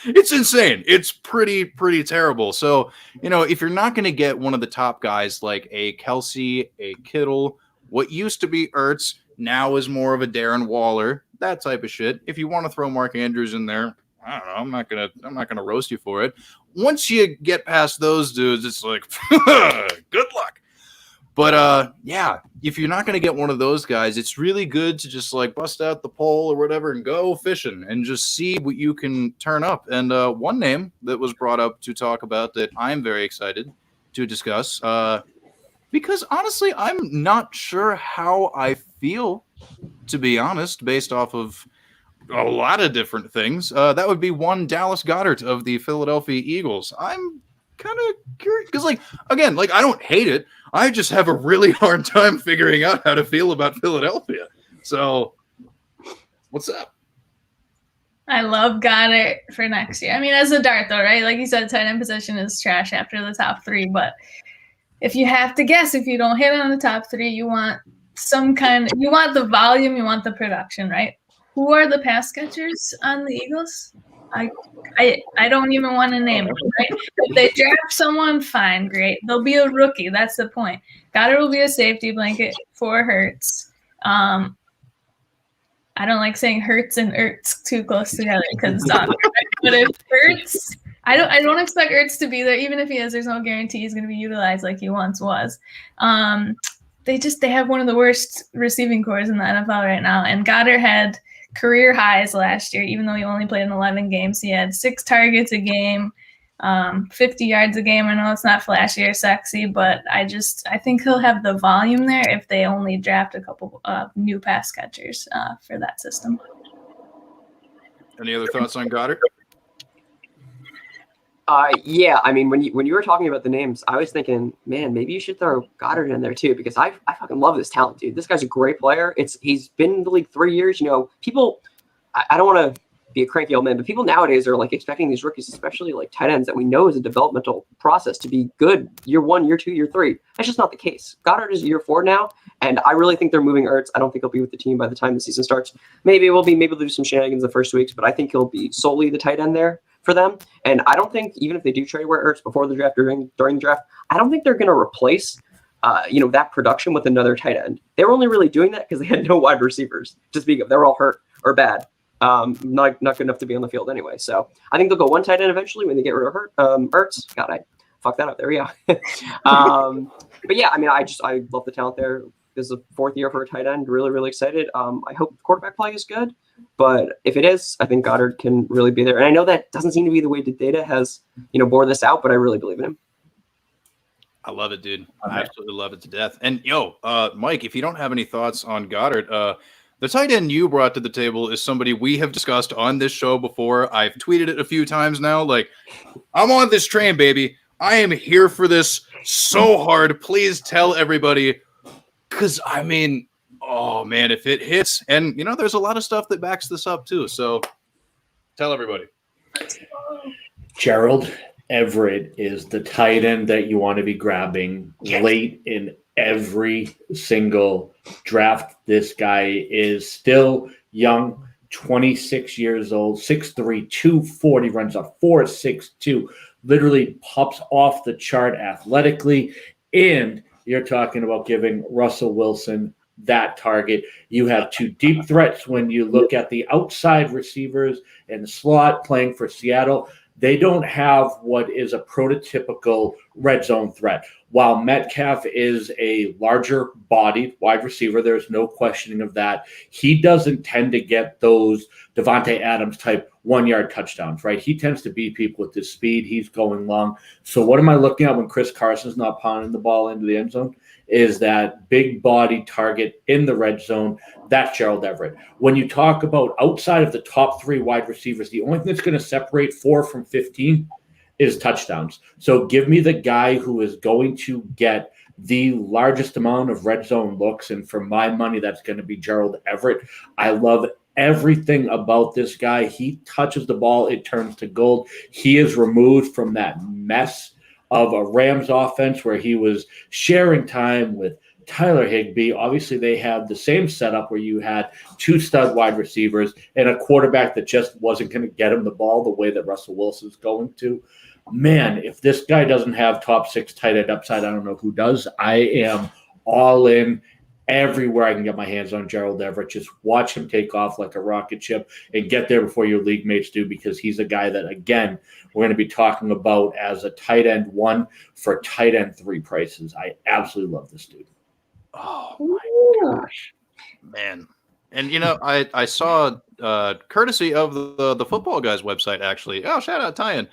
it's insane. It's pretty terrible. So, you know, if you're not going to get one of the top guys like a Kelsey, a Kittle, what used to be Ertz now is more of a Darren Waller, that type of shit. If you want to throw Mark Andrews in there, I don't know, I'm not gonna roast you for it. Once you get past those dudes, it's like good luck. But yeah, if you're not going to get one of those guys, it's really good to just like bust out the pole or whatever and go fishing and just see what you can turn up. And one name that was brought up to talk about that I'm very excited to discuss, because honestly, I'm not sure how I feel, to be honest, based off of a lot of different things. That would be one Dallas Goedert of the Philadelphia Eagles. I'm kind of curious because, like, again, like I don't hate it. I just have a really hard time figuring out how to feel about Philadelphia. So, what's up? I love Goddard for next year. I mean, as a dart, though, right? Like you said, tight end position is trash after the top 3. But if you have to guess, if you don't hit on the top 3, you want you want the volume, you want the production, right? Who are the pass catchers on the Eagles? I don't even want to name it, right? If they draft someone, fine, great. They'll be a rookie. That's the point. Goddard will be a safety blanket for Hurts. I don't like saying Hurts and Ertz too close together because it's awkward. But if Hurts, I don't expect Ertz to be there. Even if he is, there's no guarantee he's going to be utilized like he once was. They have one of the worst receiving cores in the NFL right now, and Goddard had career highs last year, even though he only played in 11 games. He had 6 targets a game, 50 yards a game. I know it's not flashy or sexy, but I think he'll have the volume there if they only draft a couple new pass catchers for that system. Any other thoughts on Goddard? Yeah, I mean, when you were talking about the names, I was thinking, man, maybe you should throw Goddard in there too, because I fucking love this talent, dude. This guy's a great player. He's been in the league 3 years. You know, people, I don't want to be a cranky old man, but people nowadays are like expecting these rookies, especially like tight ends that we know is a developmental process, to be good year 1, year 2, year 3. That's just not the case. Goddard is year 4 now, and I really think they're moving Ertz. I don't think he'll be with the team by the time the season starts. Maybe they'll do some shenanigans the first weeks, but I think he'll be solely the tight end there for them. And I don't think, even if they do trade away Ertz before the draft, during the draft, I don't think they're going to replace that production with another tight end. They were only really doing that because they had no wide receivers to speak of. They were all hurt or bad. Not good enough to be on the field anyway. So I think they'll go one tight end eventually when they get rid of Ertz. God, I fucked that up. There we go. But yeah, I mean, I love the talent there. This is the 4th year for a tight end. Really, really excited. I hope the quarterback play is good. But if it is, I think Goddard can really be there. And I know that doesn't seem to be the way the data has, bore this out, but I really believe in him. I love it, dude. I absolutely love it to death. And Mike, if you don't have any thoughts on Goddard, the tight end you brought to the table is somebody we have discussed on this show before. I've tweeted it a few times now. Like, I'm on this train, baby. I am here for this so hard. Please tell everybody. Because, I mean, oh, man, if it hits. And, there's a lot of stuff that backs this up, too. So tell everybody. Gerald Everett is the tight end that you want to be grabbing late in every single draft. This guy is still young, 26 years old, 6'3", 240, runs a 4.62, literally pops off the chart athletically. And you're talking about giving Russell Wilson that target. You have 2 deep threats when you look at the outside receivers in the slot playing for Seattle. They don't have what is a prototypical red zone threat. While Metcalf is a larger bodied wide receiver, there's no questioning of that. He doesn't tend to get those Devontae Adams type 1-yard touchdowns, right? He tends to beat people with his speed. He's going long. So what am I looking at when Chris Carson's not pounding the ball into the end zone? Is that big body target in the red zone. That's Gerald Everett. When you talk about outside of the top 3 wide receivers, the only thing that's going to separate 4 from 15 is touchdowns. So give me the guy who is going to get the largest amount of red zone looks. And for my money, that's going to be Gerald Everett. I love everything about this guy. He touches the ball, it turns to gold. He is removed from that mess of a Rams offense where he was sharing time with Tyler Higbee. Obviously, they have the same setup where you had 2 stud wide receivers and a quarterback that just wasn't going to get him the ball the way that Russell Wilson's going to. Man, if this guy doesn't have top 6 tight end upside, I don't know who does. I am all in everywhere I can get my hands on Gerald Everett. Just watch him take off like a rocket ship and get there before your league mates do, because he's a guy that, again, we're going to be talking about as a tight end 1 for tight end 3 prices. I absolutely love this dude. Oh my gosh, man! And I saw courtesy of the Football Guys website, actually. Oh, shout out Tyan.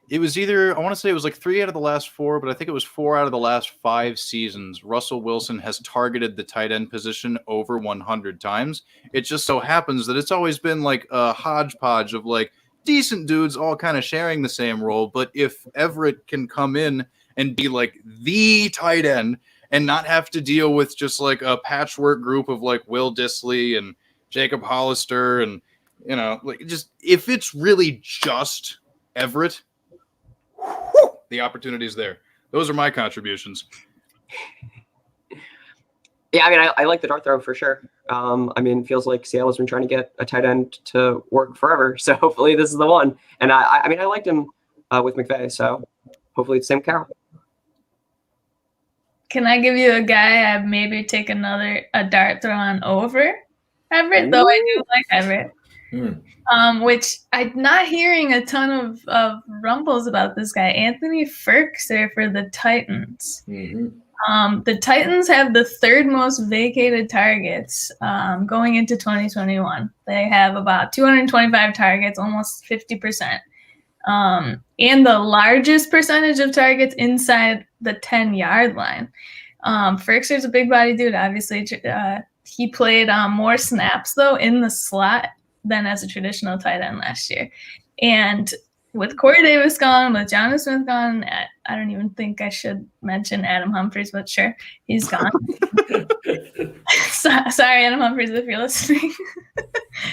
It was either, I want to say it was like 3 out of the last 4, but I think it was 4 out of the last 5 seasons. Russell Wilson has targeted the tight end position over 100 times. It just so happens that it's always been like a hodgepodge of like decent dudes all kind of sharing the same role. But if Everett can come in and be like the tight end and not have to deal with just like a patchwork group of like Will Disley and Jacob Hollister and, like just if it's really just Everett, the opportunity is there. Those are my contributions. Yeah, I mean, I like the dart throw for sure. It feels like Seattle's been trying to get a tight end to work forever, so hopefully this is the one. And I liked him with McVay, so hopefully it's Sam Carroll. Can I give you a guy I'd maybe take a dart throw on over Everett, though I do like Everett. Which I'm not hearing a ton of rumbles about this guy. Anthony Firkser for the Titans. Mm-hmm. The Titans have the 3rd most vacated targets going into 2021. They have about 225 targets, almost 50%. And the largest percentage of targets inside the 10-yard line. Firkser's a big body dude, obviously. He played more snaps, though, in the slot than as a traditional tight end last year. And with Corey Davis gone, with Jonnu Smith gone, I don't even think I should mention Adam Humphries, but sure, he's gone. Sorry, Adam Humphries, if you're listening.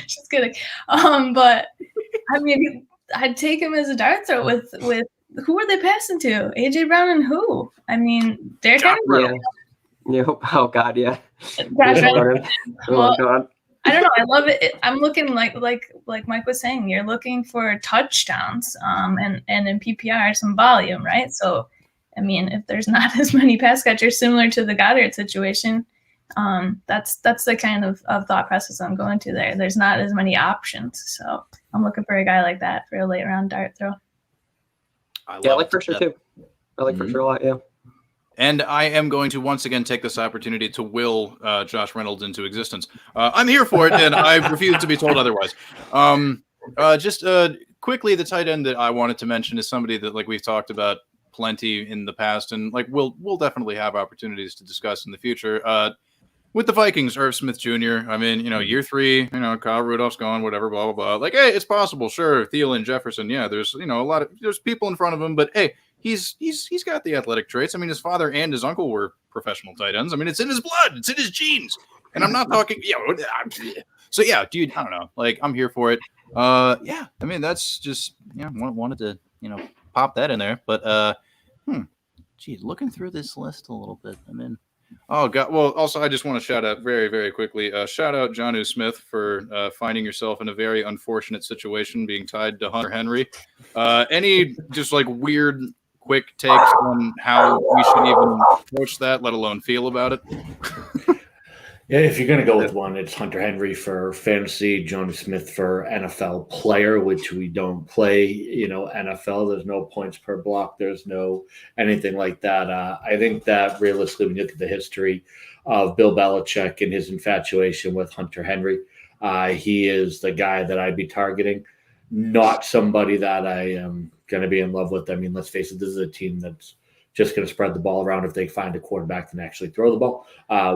Just kidding. But, I'd take him as a dart throw with who are they passing to? A.J. Brown and who? They're kind of... Yeah. Oh, God, yeah. Josh Reynolds. Oh, God. I don't know. I love it. I'm looking like Mike was saying, you're looking for touchdowns and in PPR some volume, right? So, if there's not as many pass catchers similar to the Goddard situation, that's the kind of thought process I'm going to there. There's not as many options. So I'm looking for a guy like that for a late round dart throw. I like Firkser too. I like Firkser a lot, yeah. And I am going to once again take this opportunity to will Josh Reynolds into existence. I'm here for it, and I refuse to be told otherwise. Just quickly, the tight end that I wanted to mention is somebody that we've talked about plenty in the past, and we'll definitely have opportunities to discuss in the future. With the Vikings, Irv Smith Jr. Year 3, Kyle Rudolph's gone, whatever, blah blah blah. Hey, it's possible, sure. Thielen, Jefferson, yeah. There's there's people in front of him, but hey. He's got the athletic traits. His father and his uncle were professional tight ends. It's in his blood. It's in his genes. And I'm not talking. So yeah, dude. I don't know. I'm here for it. That's just wanted to pop that in there. But looking through this list a little bit. Oh God. Well, also I just want to shout out very very quickly. Shout out Jonnu Smith for finding yourself in a very unfortunate situation, being tied to Hunter Henry. Any just weird. Quick takes on how we should even approach that, let alone feel about it? Yeah, if you're going to go with one, it's Hunter Henry for fantasy, Jonnu Smith for NFL player, which we don't play, NFL. There's no points per block. There's no anything like that. I think that realistically, when you look at the history of Bill Belichick and his infatuation with Hunter Henry, he is the guy that I'd be targeting, not somebody that I am going to be in love with. Let's face it, this is a team that's just going to spread the ball around if they find a quarterback that can actually throw the ball,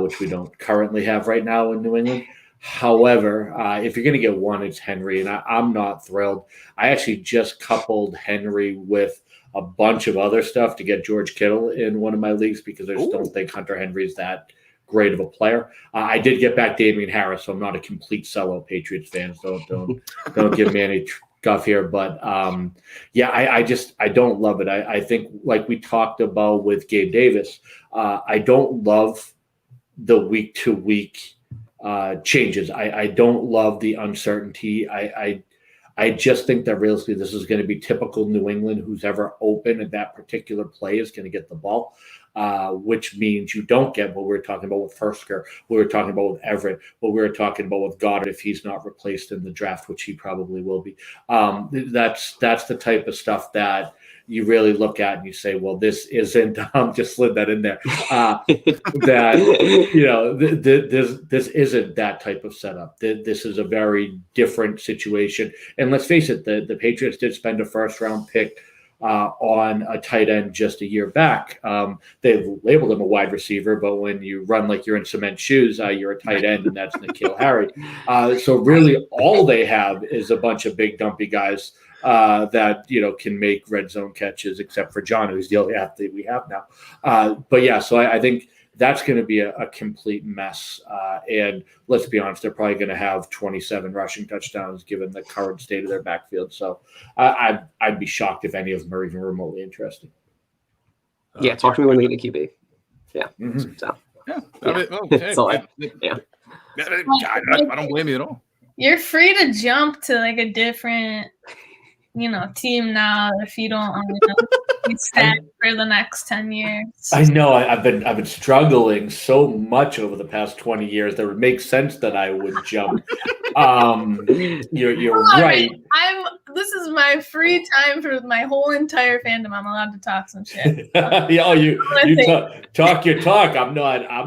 which we don't currently have right now in New England. However, if you're going to get one, it's Henry, and I'm not thrilled. I actually just coupled Henry with a bunch of other stuff to get George Kittle in one of my leagues because I just don't think Hunter Henry is that great of a player. I did get back Damian Harris, so I'm not a complete sellout Patriots fan. So don't give me any guff here. But I don't love it. I think like we talked about with Gabe Davis, I don't love the week to week changes. I don't love the uncertainty. I just think that realistically this is going to be typical New England. Who's ever open at that particular play is going to get the ball, which means you don't get what we were talking about with Fursker, what we were talking about with Everett, what we were talking about with Goddard if he's not replaced in the draft, which he probably will be. That's the type of stuff that you really look at and you say, well, this isn't, just slid that in there, that, this isn't that type of setup. This is a very different situation. And let's face it, the Patriots did spend a first-round pick on a tight end just a year back. They've labeled him a wide receiver, but when you run like you're in cement shoes, you're a tight end, and that's N'Keal Harry. So really all they have is a bunch of big dumpy guys that can make red zone catches, except for John, who's the only athlete we have now. So I think that's going to be a complete mess. And let's be honest, they're probably going to have 27 rushing touchdowns given the current state of their backfield. So I'd be shocked if any of them are even remotely interesting. Yeah, talk to me when we get a QB. Yeah. Mm-hmm. So. Yeah. I don't blame you at all. You're free to jump to like a different, team now if you don't be set for the next 10 years. I know I've been struggling so much over the past 20 years that it would make sense that I would jump. You're right. This is my free time for my whole entire fandom. I'm allowed to talk some shit. Talk your talk. I'm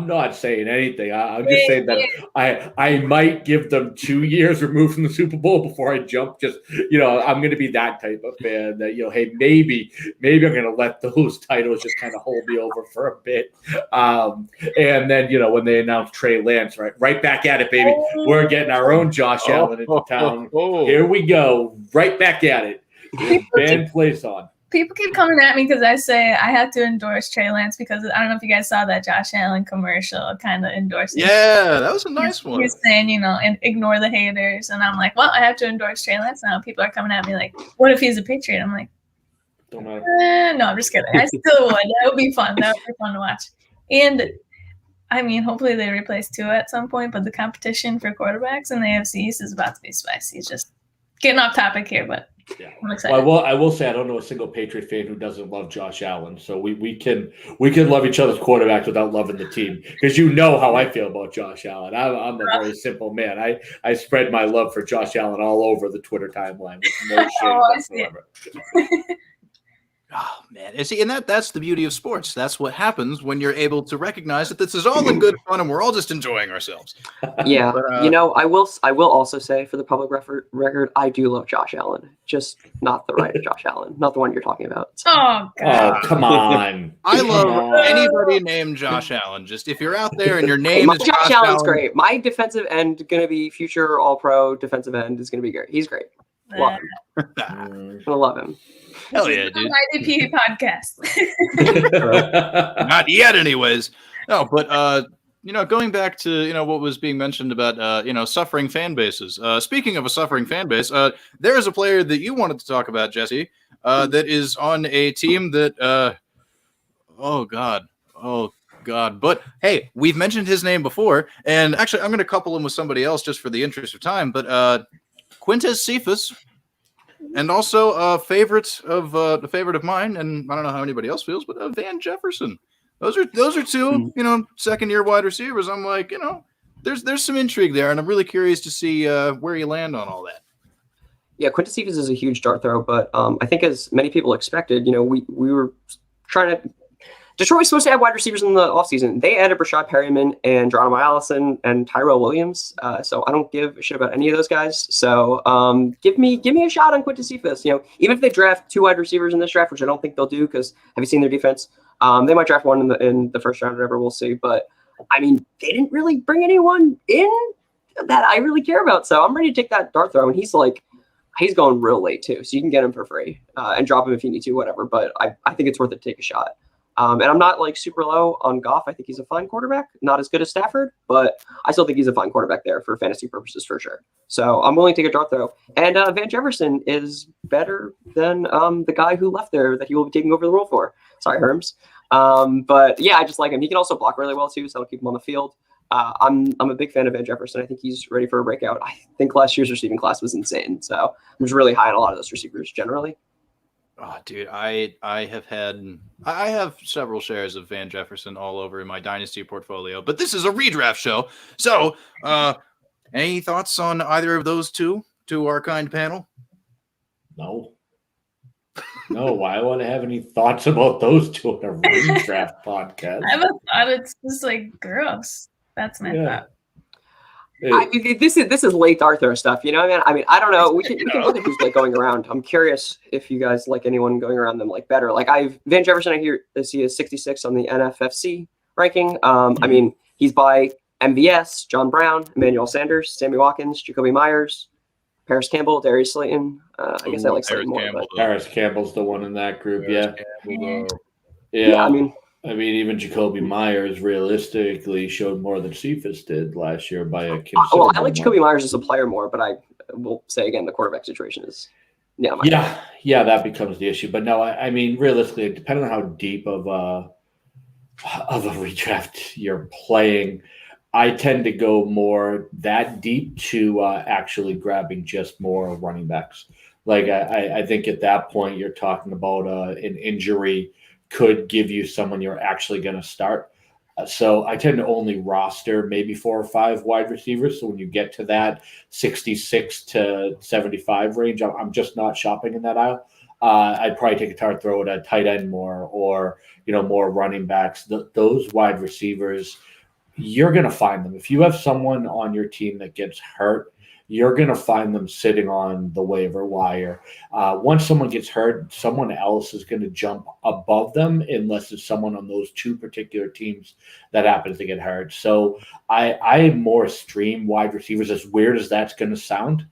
not saying anything. I'm just saying that I might give them 2 years removed from the Super Bowl before I jump. Just I'm going to be that type of fan that hey, maybe I'm going to let those titles just kind of hold me over for a bit. And then when they announced Trey Lance, right back at it, baby. We're getting our own Josh Allen into town. Here we go. Right back at it. Band plays on. People keep coming at me because I say I have to endorse Trey Lance because I don't know if you guys saw that Josh Allen commercial kind of endorsing. Yeah, that was a nice one. He's saying, and ignore the haters. And I'm like, well, I have to endorse Trey Lance now. People are coming at me like, what if he's a Patriot? I'm like, don't matter. No, I'm just kidding. I still would. That would be fun. That would be fun to watch. And I mean, hopefully they replace Tua at some point, but the competition for quarterbacks in the AFC East is about to be spicy. It's just getting off topic here, but yeah. I'm excited. Well, I will say I don't know a single Patriot fan who doesn't love Josh Allen. So we can love each other's quarterbacks without loving the team because how I feel about Josh Allen. I'm a very simple man. I spread my love for Josh Allen all over the Twitter timeline with no shame whatsoever. Oh man, and that's the beauty of sports. That's what happens when you're able to recognize that this is all in good fun and we're all just enjoying ourselves. Yeah, but, I will also say for the public record, I do love Josh Allen, just not the right Josh Allen, not the one you're talking about. So. Oh God! Oh come on! I love anybody named Josh Allen. Just if you're out there and your name is Josh Allen's great. My defensive end going to be future All-Pro defensive end is going to be great. He's great. Love him. I'm gonna love him. Hell yeah, dude. IDP podcast. Not yet, anyways. No, but going back to what was being mentioned about suffering fan bases. Speaking of a suffering fan base, there is a player that you wanted to talk about, Jesse, that is on a team that. Oh God. But hey, we've mentioned his name before, and actually, I'm going to couple him with somebody else just for the interest of time. But Quintez Cephas. And also a favorite of mine, and I don't know how anybody else feels, but Van Jefferson. Those are two, second-year wide receivers. I'm like, there's some intrigue there, and I'm really curious to see where you land on all that. Yeah, Quintez Cephas is a huge dart throw, but I think as many people expected, we were trying to. Detroit was supposed to have wide receivers in the offseason. They added Rashad Perryman and Geronimo Allison and Tyrell Williams. So I don't give a shit about any of those guys. So give me a shot on Quintez Cephas. Even if they draft 2 wide receivers in this draft, which I don't think they'll do because have you seen their defense? They might draft one in the first round or whatever. We'll see. But I mean, they didn't really bring anyone in that I really care about. So I'm ready to take that dart throw. And he's going real late too. So you can get him for free and drop him if you need to, whatever. But I think it's worth it to take a shot. And I'm not super low on Goff. I think he's a fine quarterback, not as good as Stafford, but I still think he's a fine quarterback there for fantasy purposes for sure. So I'm willing to take a dart throw. And Van Jefferson is better than the guy who left there that he will be taking over the role for. Sorry, Herms. But yeah, I just like him. He can also block really well too, so that'll keep him on the field. I'm a big fan of Van Jefferson. I think he's ready for a breakout. I think last year's receiving class was insane. So I'm just really high on a lot of those receivers generally. Oh, dude, I have several shares of Van Jefferson all over in my dynasty portfolio, but this is a redraft show. So, any thoughts on either of those two to our kind panel? No. Why would I have any thoughts about those two in a redraft podcast? I have a thought. It's just gross. That's my thought. This is late Arthur stuff, you know what I mean? I don't know. We can look at who's going around. I'm curious if you guys like anyone going around them better. Van Jefferson, I see is 66 on the NFFC ranking. I mean, he's by MVS, John Brown, Emmanuel Sanders, Sammy Watkins, Jacoby Myers, Paris Campbell, Darius Slayton. I guess I like Slayton more. But Paris Campbell's the one in that group, yeah. I mean, even Jacoby Myers realistically showed more than Cephas did last year by a considerable well, I like Jacoby Myers as a player more, but I will say again, the quarterback situation is that becomes the issue. But no, I mean, realistically, depending on how deep of a redraft you're playing, I tend to go more that deep to actually grabbing just more running backs. I think at that point you're talking about an injury could give you someone you're actually going to start. So I tend to only roster maybe 4 or 5 wide receivers. So when you get to that 66 to 75 range, I'm just not shopping in that aisle. I'd probably take a dart throw at a tight end more, or more running backs. Those wide receivers, you're going to find them. If you have someone on your team that gets hurt, you're going to find them sitting on the waiver wire. Once someone gets hurt, someone else is going to jump above them unless it's someone on those 2 particular teams that happens to get hurt. So I more stream wide receivers, as weird as that's going to sound,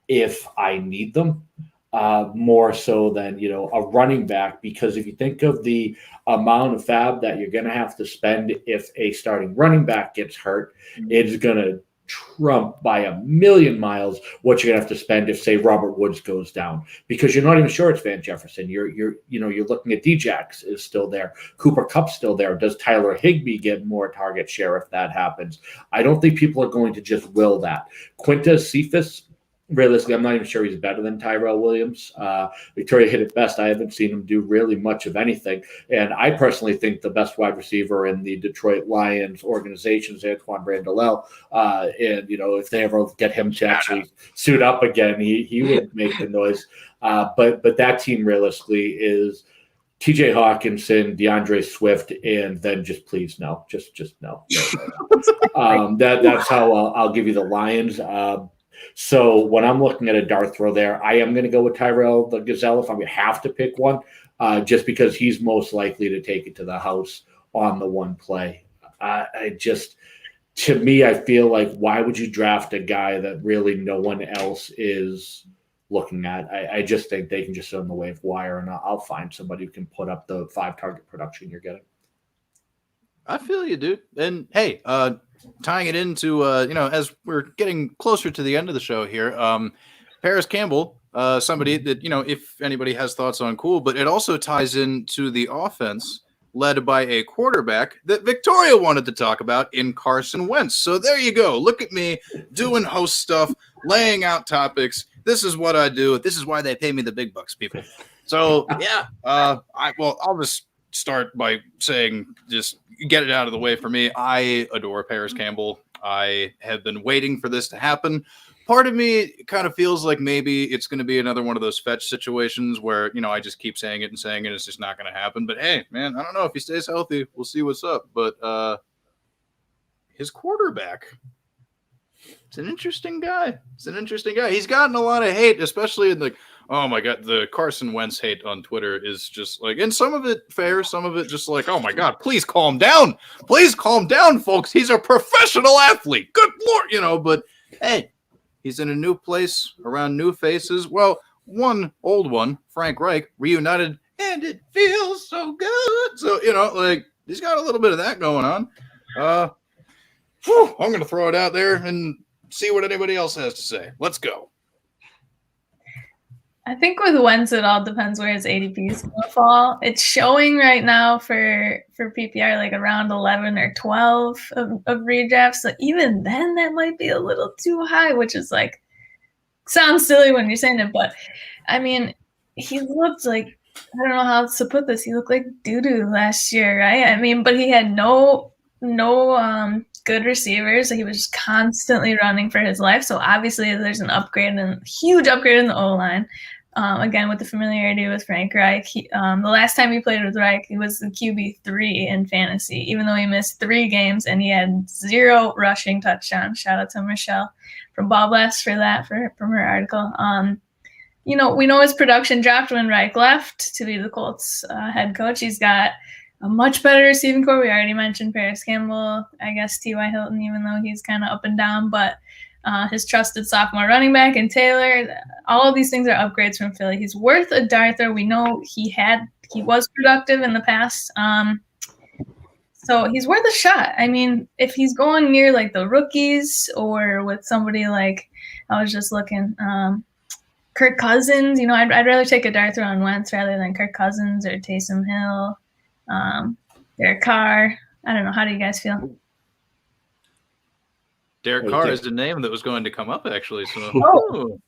if I need them, more so than, a running back. Because if you think of the amount of fab that you're going to have to spend if a starting running back gets hurt, it's going to trump by a million miles what you're gonna have to spend if, say, Robert Woods goes down, because you're not even sure it's Van Jefferson. You're looking at Djax is still there, Cooper Kupp's still there. Does Tyler Higbee get more target share if that happens? I don't think people are going to just will that. Quintez Cephas, realistically, I'm not even sure he's better than Tyrell Williams. Victoria hit it best. I haven't seen him do really much of anything. And I personally think the best wide receiver in the Detroit Lions organization is Antoine Randall. And, if they ever get him to actually suit up again, he would make the noise. But that team realistically is TJ Hawkinson, DeAndre Swift, and then just please no. Just no. That's how I'll give you the Lions. So when I'm looking at a dart throw there, I am going to go with Tyrell the Gazelle if I'm going to have to pick one, just because he's most likely to take it to the house on the one play. To me, I feel like, why would you draft a guy that really no one else is looking at? I just think they can just sit on the waiver wire, and I'll find somebody who can put up the 5 target production you're getting. I feel you, dude. And hey, tying it into, as we're getting closer to the end of the show here, Paris Campbell, somebody that, if anybody has thoughts on, cool, but it also ties into the offense led by a quarterback that Victoria wanted to talk about in Carson Wentz. So there you go. Look at me doing host stuff, laying out topics. This is what I do. This is why they pay me the big bucks, people. So, yeah, I'll just start by saying, just get it out of the way for me. I adore Paris Campbell. I have been waiting for this to happen. Part of me kind of feels like maybe it's going to be another one of those fetch situations where, I just keep saying it and saying it. It's just not going to happen. But hey, man, I don't know if he stays healthy. We'll see what's up. But his quarterback, it's an interesting guy. He's gotten a lot of hate, especially in oh my God, the Carson Wentz hate on Twitter is just and some of it fair, some of it just oh my God, please calm down. Please calm down, folks. He's a professional athlete. Good Lord, but hey, he's in a new place around new faces. Well, one old one, Frank Reich, reunited, and it feels so good. So, like he's got a little bit of that going on. I'm going to throw it out there and see what anybody else has to say. Let's go. I think with Wentz, it all depends where his ADP is going to fall. It's showing right now for PPR like around 11 or 12 of redrafts. So even then, that might be a little too high, which is like, sounds silly when you're saying it. But, I mean, he looked like, I don't know how else to put this. He looked like doo-doo last year, right? I mean, but he had no good receivers. So he was just constantly running for his life. So obviously there's an huge upgrade in the O-line. Again, with the familiarity with Frank Reich. The last time he played with Reich, he was the QB3 in fantasy, even though he missed 3 games and he had 0 rushing touchdowns. Shout out to Michelle from BallBlast for that, from her article. We know his production dropped when Reich left to be the Colts head coach. He's got a much better receiving core. We already mentioned Paris Campbell, I guess T.Y. Hilton, even though he's kind of up and down, but his trusted sophomore running back and Taylor, all of these things are upgrades from Philly. He's worth a dart there. We know he was productive in the past. So he's worth a shot. I mean, if he's going near like the rookies or with somebody like, I was just looking, Kirk Cousins, I'd rather take a dart throw on Wentz rather than Kirk Cousins or Taysom Hill, Derek Carr. I don't know. How do you guys feel? Derek Carr is the name that was going to come up, actually. So,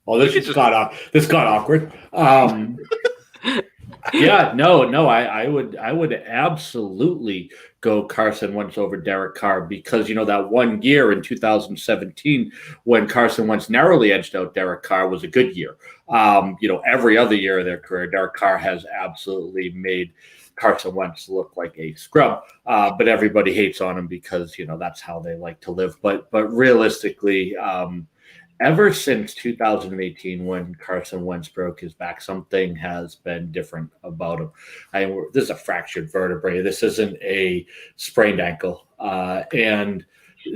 this got awkward. I would absolutely go Carson Wentz over Derek Carr because that one year in 2017 when Carson Wentz narrowly edged out Derek Carr was a good year. Every other year of their career, Derek Carr has absolutely made Carson Wentz look like a scrub, but everybody hates on him because that's how they like to live. But realistically, ever since 2018, when Carson Wentz broke his back, something has been different about him. This is a fractured vertebrae. This isn't a sprained ankle, and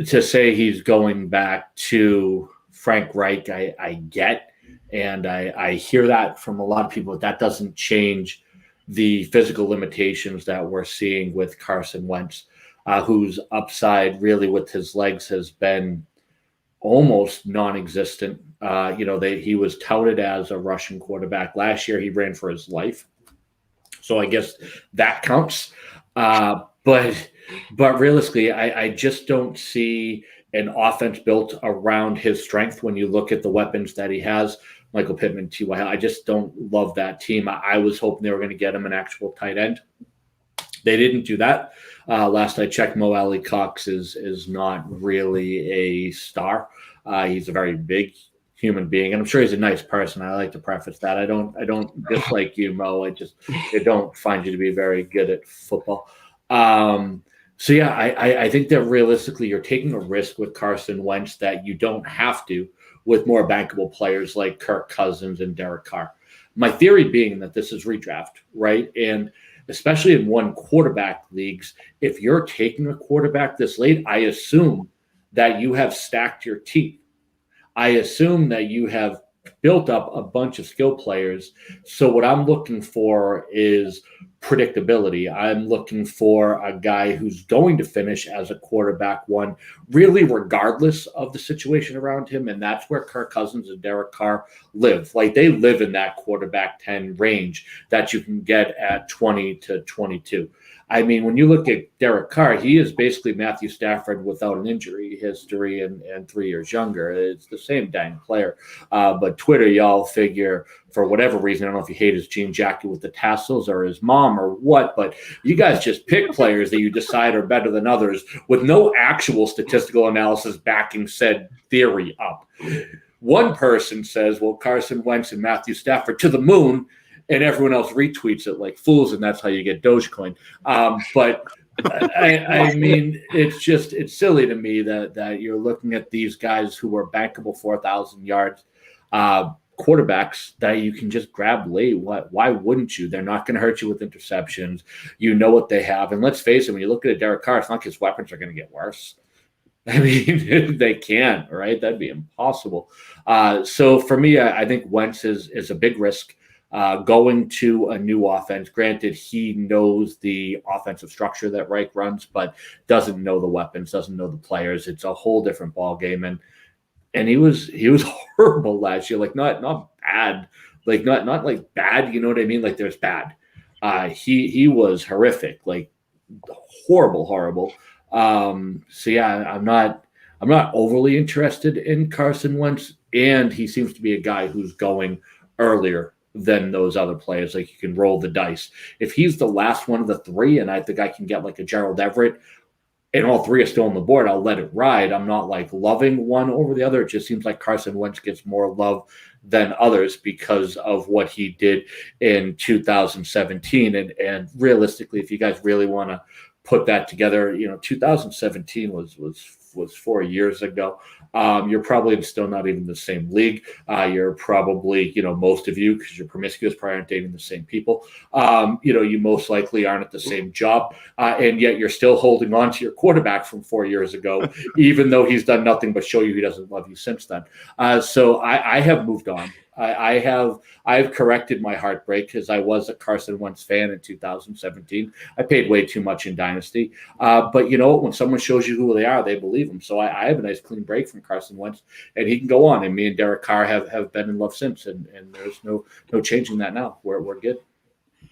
to say he's going back to Frank Reich, I get, and I hear that from a lot of people. But that doesn't change the physical limitations that we're seeing with Carson Wentz, whose upside really with his legs has been almost non-existent. He was touted as a rushing quarterback. Last year, he ran for his life. So I guess that counts. But realistically, I just don't see an offense built around his strength when you look at the weapons that he has. Michael Pittman, T.Y. I just don't love that team. I was hoping they were going to get him an actual tight end. They didn't do that. Last I checked, Mo Alley Cox is not really a star. He's a very big human being, and I'm sure he's a nice person. I like to preface that. I don't dislike you, Mo. I don't find you to be very good at football. So yeah, I think that realistically you're taking a risk with Carson Wentz that you don't have to with more bankable players like Kirk Cousins and Derek Carr. My theory being that this is redraft, right? And especially in one quarterback leagues, if you're taking a quarterback this late, I assume that you have stacked your team. I assume that you have built up a bunch of skill players. So what I'm looking for is predictability. I'm looking for a guy who's going to finish as a quarterback one, really regardless of the situation around him. And that's where Kirk Cousins and Derek Carr live. Like they live in that quarterback 10 range that you can get at 20 to 22. I mean, when you look at Derek Carr, he is basically Matthew Stafford without an injury history and 3 years younger. It's the same dang player. But Twitter, y'all figure, for whatever reason, I don't know if you hate his jean jacket with the tassels or his mom or what, but you guys just pick players that you decide are better than others with no actual statistical analysis backing said theory up. One person says, well, Carson Wentz and Matthew Stafford to the moon, and everyone else retweets it like fools, and that's how you get Dogecoin. But I mean, it's silly to me that you're looking at these guys who are bankable 4,000 yards quarterbacks that you can just grab late. Why wouldn't you? They're not going to hurt you with interceptions. You know what they have. And let's face it, when you look at Derek Carr, it's not like his weapons are going to get worse. I mean, they can't, right? That'd be impossible. So for me, I think Wentz is a big risk going to a new offense. Granted, he knows the offensive structure that Reich runs, but doesn't know the weapons, doesn't know the players. It's a whole different ball game. And he was horrible last year. Like not bad, like not like bad. You know what I mean? Like there's bad. He was horrific, like horrible. So yeah, I'm not overly interested in Carson Wentz, and he seems to be a guy who's going earlier than those other players. Like you can roll the dice. If he's the last one of the three, and I think I can get like a Gerald Everett, and all three are still on the board, I'll let it ride. I'm not like loving one over the other. It just seems like Carson Wentz gets more love than others because of what he did in 2017. And realistically, if you guys really want to put that together, 2017 was 4 years ago. You're probably still not even in the same league. You're probably, most of you, because you're promiscuous, probably aren't dating the same people. You most likely aren't at the same job. And yet you're still holding on to your quarterback from 4 years ago, even though he's done nothing but show you he doesn't love you since then. So I have moved on. I've corrected my heartbreak because I was a Carson Wentz fan in 2017. I paid way too much in Dynasty. But you know what? When someone shows you who they are, they believe them. So I have a nice clean break from Carson Wentz, and he can go on. And me and Derek Carr have been in love since, and there's no changing that now. We're good.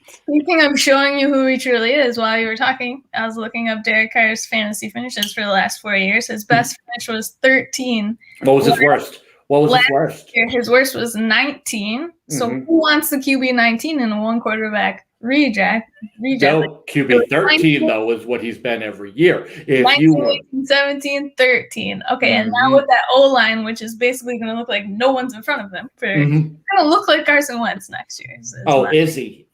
Speaking of showing you who he truly is, while you were talking, I was looking up Derek Carr's fantasy finishes for the last 4 years. His best finish was 13. What was his worst? What was his worst? His worst was 19. So who wants the QB 19 in a one quarterback redraft? No, QB 13 though is what he's been every year. If 19, you were 17, 13. Okay, and now with that O line, which is basically going to look like no one's in front of him, going to look like Carson Wentz next year. Is he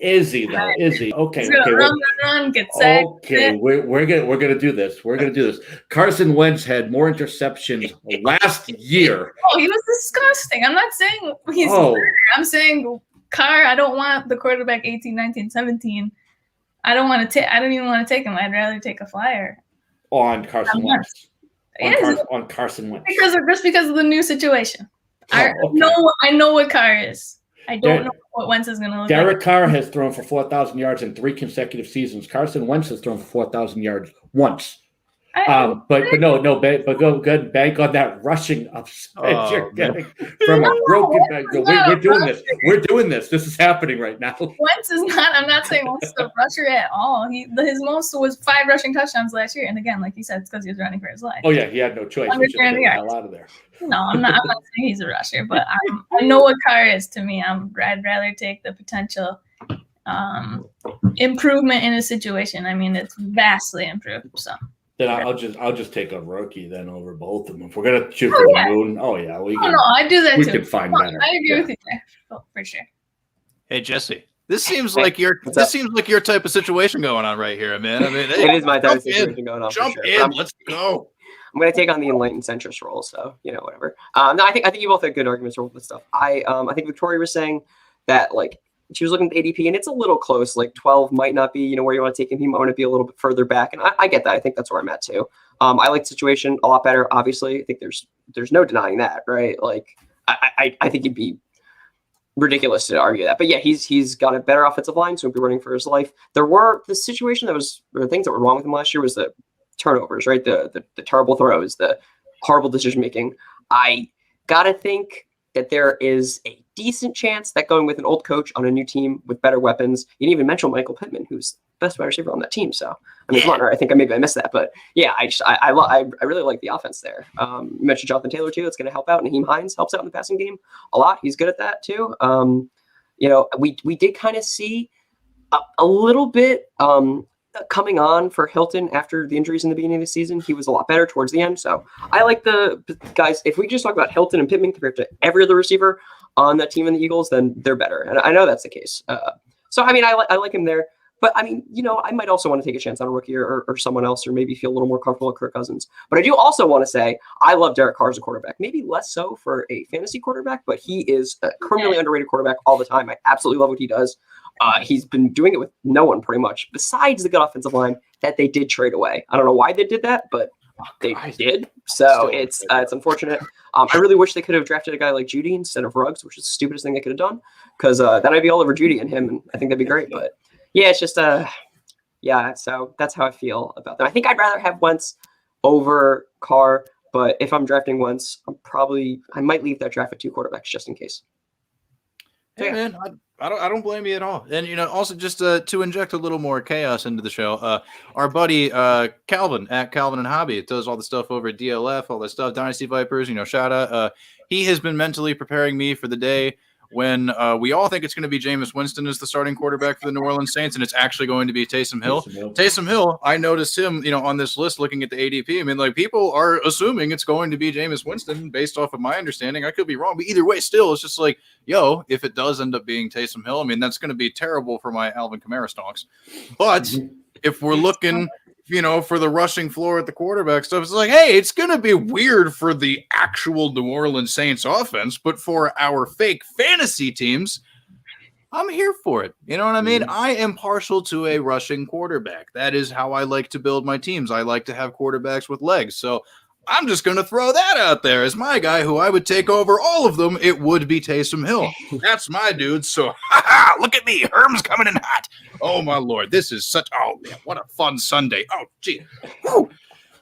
though? Is he? Okay, he's gonna run, get sacked. Okay, we're gonna do this. We're gonna do this. Carson Wentz had more interceptions last year. Oh, he was disgusting. I'm not saying he's better. I'm saying Carr, I don't want the quarterback 18, 19, 17. I don't even want to take him. I'd rather take a flyer. On Carson Wentz. On Carson Wentz. Because of the new situation. I know what Carr is. I don't know what Wentz is going to look like. Derek Carr has thrown for 4,000 yards in 3 consecutive seasons. Carson Wentz has thrown for 4,000 yards once. But go ahead, bank on that rushing upset you're getting from a broken back. We're doing this. We're doing this. This is happening right now. Wentz is not. I'm not saying Wentz is a rusher at all. His most was 5 rushing touchdowns last year, and again, like you said, it's because he was running for his life. Oh yeah, he had no choice. He should get the hell out of there. No, I'm not saying he's a rusher, but I know what Carr is to me. I'd rather take the potential improvement in a situation. I mean, it's vastly improved. So. Then I'll just take a rookie then over both of them. If we're gonna shoot for the moon, I do that we too. can find better. I agree with you there for sure. Hey Jesse, this seems like your type of situation going on right here, man. I mean, it is my type of situation going on. Jump for sure. in, let's go. I'm going to take on the enlightened centrist role, so whatever. No, I think you both had good arguments for this stuff. I think Victoria was saying that like she was looking at the ADP, and it's a little close. Like 12 might not be, where you want to take him. He might want to be a little bit further back, and I get that. I think that's where I'm at too. I like the situation a lot better. Obviously, I think there's no denying that, right? Like I think it'd be ridiculous to argue that. But yeah, he's got a better offensive line, so he'll be running for his life. The situation or things that were wrong with him last year was the turnovers, right? The terrible throws, the horrible decision making. I gotta think that there is a decent chance that going with an old coach on a new team with better weapons, you didn't even mention Michael Pittman, who's the best wide receiver on that team. So I mean, I think I missed that, but yeah, I really like the offense there. You mentioned Jonathan Taylor too. It's going to help out. Naheem Hines helps out in the passing game a lot. He's good at that too. We did kind of see a little bit coming on for Hilton after the injuries in the beginning of the season. He was a lot better towards the end. So I like the guys. If we just talk about Hilton and Pittman compared to every other receiver on that team in the Eagles, then they're better. And I know that's the case. So, I mean, I like him there. But, I mean, I might also want to take a chance on a rookie or someone else, or maybe feel a little more comfortable with Kirk Cousins. But I do also want to say I love Derek Carr as a quarterback. Maybe less so for a fantasy quarterback, but he is a criminally underrated quarterback all the time. I absolutely love what he does. He's been doing it with no one pretty much, besides the good offensive line that they did trade away. I don't know why they did that, but they did. So it's unfortunate. I really wish they could have drafted a guy like Judy instead of Ruggs, which is the stupidest thing they could have done, because then I'd be all over Judy and him, and I think that'd be great. But yeah, it's just yeah. So that's how I feel about them. I think I'd rather have Wentz over Carr, but if I'm drafting Wentz, I might leave that draft with 2 quarterbacks just in case. So, hey, man, I don't blame you at all. And also just to inject a little more chaos into the show, our buddy Calvin at Calvin and Hobby does all the stuff over at DLF, all that stuff, Dynasty Vipers. Shout out. He has been mentally preparing me for the day when we all think it's going to be Jameis Winston as the starting quarterback for the New Orleans Saints, and it's actually going to be Taysom Hill. Taysom Hill, I noticed him, on this list looking at the ADP. I mean, people are assuming it's going to be Jameis Winston based off of my understanding. I could be wrong, but either way, still, it's just like, if it does end up being Taysom Hill, I mean, that's going to be terrible for my Alvin Kamara stonks. But if we're looking for the rushing floor at the quarterback stuff, it's like, hey, it's going to be weird for the actual New Orleans Saints offense, but for our fake fantasy teams, I'm here for it. You know what I mean? I am partial to a rushing quarterback. That is how I like to build my teams. I like to have quarterbacks with legs. So I'm just going to throw that out there as my guy who I would take over all of them. It would be Taysom Hill. That's my dude. So, look at me. Herm's coming in hot. Oh, my Lord. This is man, what a fun Sunday. Oh, gee. Woo.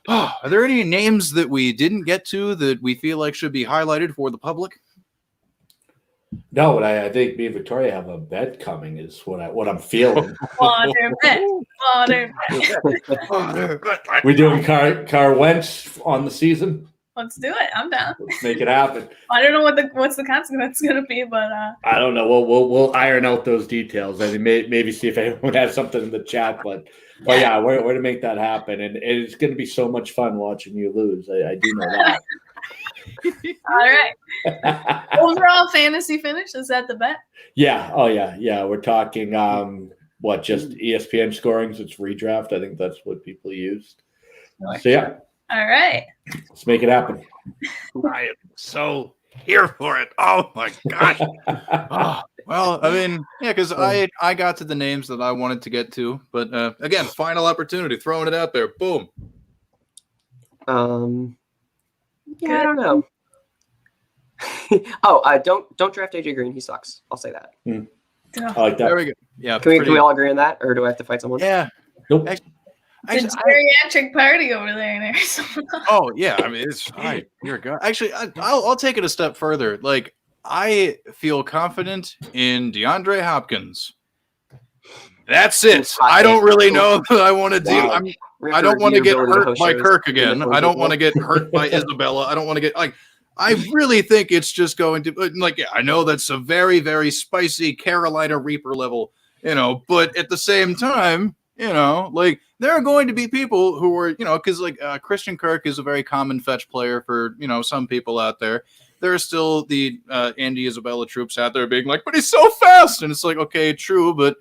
Oh, are there any names that we didn't get to that we feel like should be highlighted for the public? No, but I think me and Victoria have a bet coming is what I'm feeling. Water bet. We doing Carr Wentz on the season? Let's do it. I'm down. Let's make it happen. I don't know what's the consequence going to be, but I don't know. We'll iron out those details. I mean, maybe see if anyone has something in the chat, but yeah, we're to make that happen, and it's going to be so much fun watching you lose. I do know that. All right. Overall fantasy finish, is that the bet? Yeah. Oh yeah. We're talking just ESPN scorings. It's redraft. I think that's what people used. So yeah. All right. Let's make it happen. I am so here for it. Oh my gosh. Well, I mean, yeah, because I got to the names that I wanted to get to, but again, final opportunity, throwing it out there. Boom. Yeah, I don't know. Don't draft AJ Green. He sucks. I'll say that. I like that. There we go. Yeah. Can we all agree on that, or do I have to fight someone? Yeah. Nope. It's a geriatric party over there in Arizona. Oh yeah, I mean it's fine. You're a guy. Actually, I'll take it a step further. Like I feel confident in DeAndre Hopkins. That's it. I don't really know that I want to do. I don't want to get hurt by Kirk again. I don't want to get hurt by Isabella. I don't want to get I really think it's just going to I know that's a very, very spicy Carolina Reaper level, but at the same time, there are going to be people who are, because Christian Kirk is a very common fetch player for, some people out there. There are still the Andy Isabella troops out there being like, but he's so fast. And it's like, okay, true, but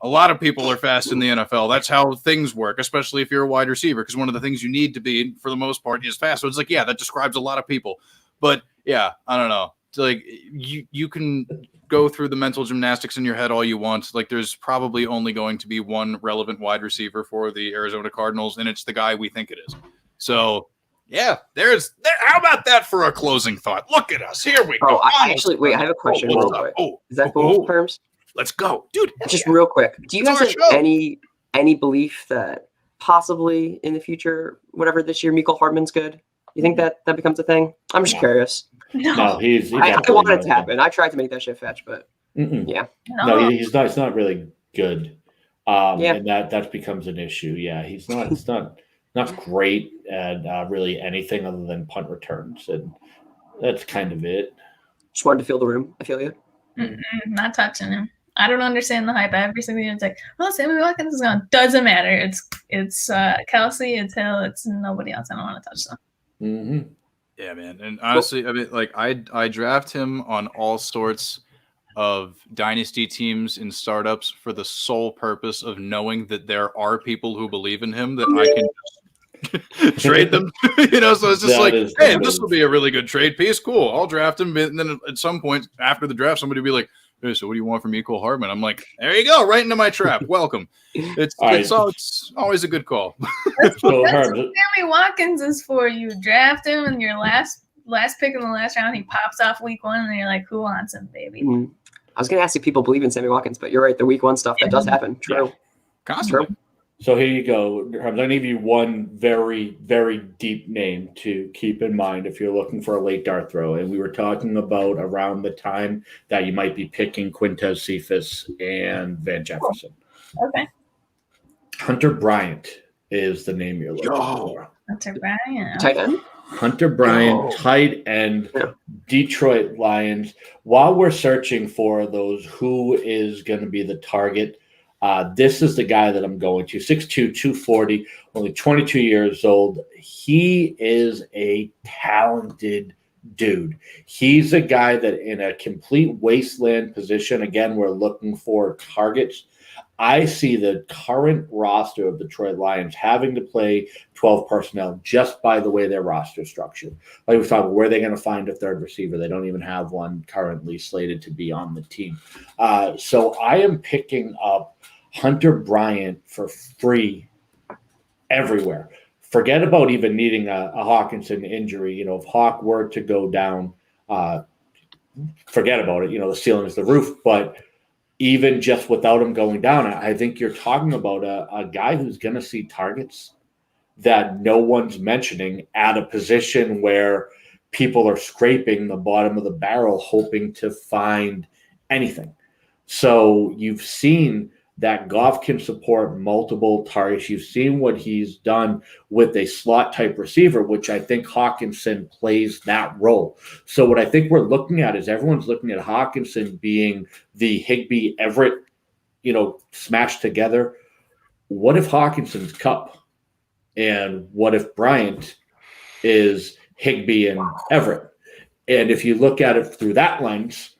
a lot of people are fast in the NFL. That's how things work, especially if you're a wide receiver, because one of the things you need to be, for the most part, is fast. So it's like, yeah, that describes a lot of people. But yeah, I don't know. It's you can go through the mental gymnastics in your head all you want. There's probably only going to be one relevant wide receiver for the Arizona Cardinals, and it's the guy we think it is. So yeah, how about that for a closing thought? Look at us. Here we go. I have a question. Is that both terms? Let's go, dude. Just real quick. Do you guys have any belief that possibly in the future, whatever this year, Mecole Hardman's good? You think that becomes a thing? I'm just curious. No, he's I wanted it to happen. I tried to make that shit fetch, but yeah. No, he's not really good. And that becomes an issue. Yeah, he's not great at really anything other than punt returns, and that's kind of it. Just wanted to feel the room. I feel you. Not touching him. I don't understand the hype. Every single year it's like, Sammy Watkins is gone. Doesn't matter. It's Kelsey, it's Hill, it's nobody else. I don't want to touch them. Mm-hmm. Yeah, man. And honestly, I mean, I draft him on all sorts of dynasty temes and startups for the sole purpose of knowing that there are people who believe in him that I can trade them. So it's just hey, this will be a really good trade piece. Cool. I'll draft him. And then at some point after the draft, somebody will be like, hey, so what do you want from Mecole Hardman? I'm like, there you go, right into my trap. Welcome. It's always a good call. That's what Sammy Watkins is for. You draft him in your last pick in the last round. He pops off week 1, and you're like, who wants him, baby? Mm-hmm. I was going to ask if people believe in Sammy Watkins, but you're right. The week 1 stuff, that does happen. True. Yeah. Constantly. True. So here you go. I'm going to give you one very, very deep name to keep in mind if you're looking for a late dart throw. And we were talking about around the time that you might be picking Quintez Cephas and Van Jefferson. Okay. Hunter Bryant is the name you're looking for. Hunter Bryant. Tight end? Hunter Bryant, tight end, Detroit Lions. While we're searching for those, who is going to be the target, this is the guy that I'm going to. 6'2", 240, only 22 years old. He is a talented dude. He's a guy that in a complete wasteland position, again, we're looking for targets. I see the current roster of the Detroit Lions having to play 12 personnel just by the way their roster is structured. Like we talked about, where are they going to find a third receiver? They don't even have one currently slated to be on the team. So I am picking up Hunter Bryant for free everywhere. Forget about even needing a Hawkinson injury. You know, if Hawk were to go down, forget about it. You know, the ceiling is the roof. But even just without him going down, I think you're talking about a guy who's going to see targets that no one's mentioning at a position where people are scraping the bottom of the barrel hoping to find anything. So you've seen that Goff can support multiple targets. You've seen what he's done with a slot-type receiver, which I think Hawkinson plays that role. So what I think we're looking at is everyone's looking at Hawkinson being the Higbee-Everett, smashed together. What if Hawkinson's Cup? And what if Bryant is Higbee and Everett? And if you look at it through that lens,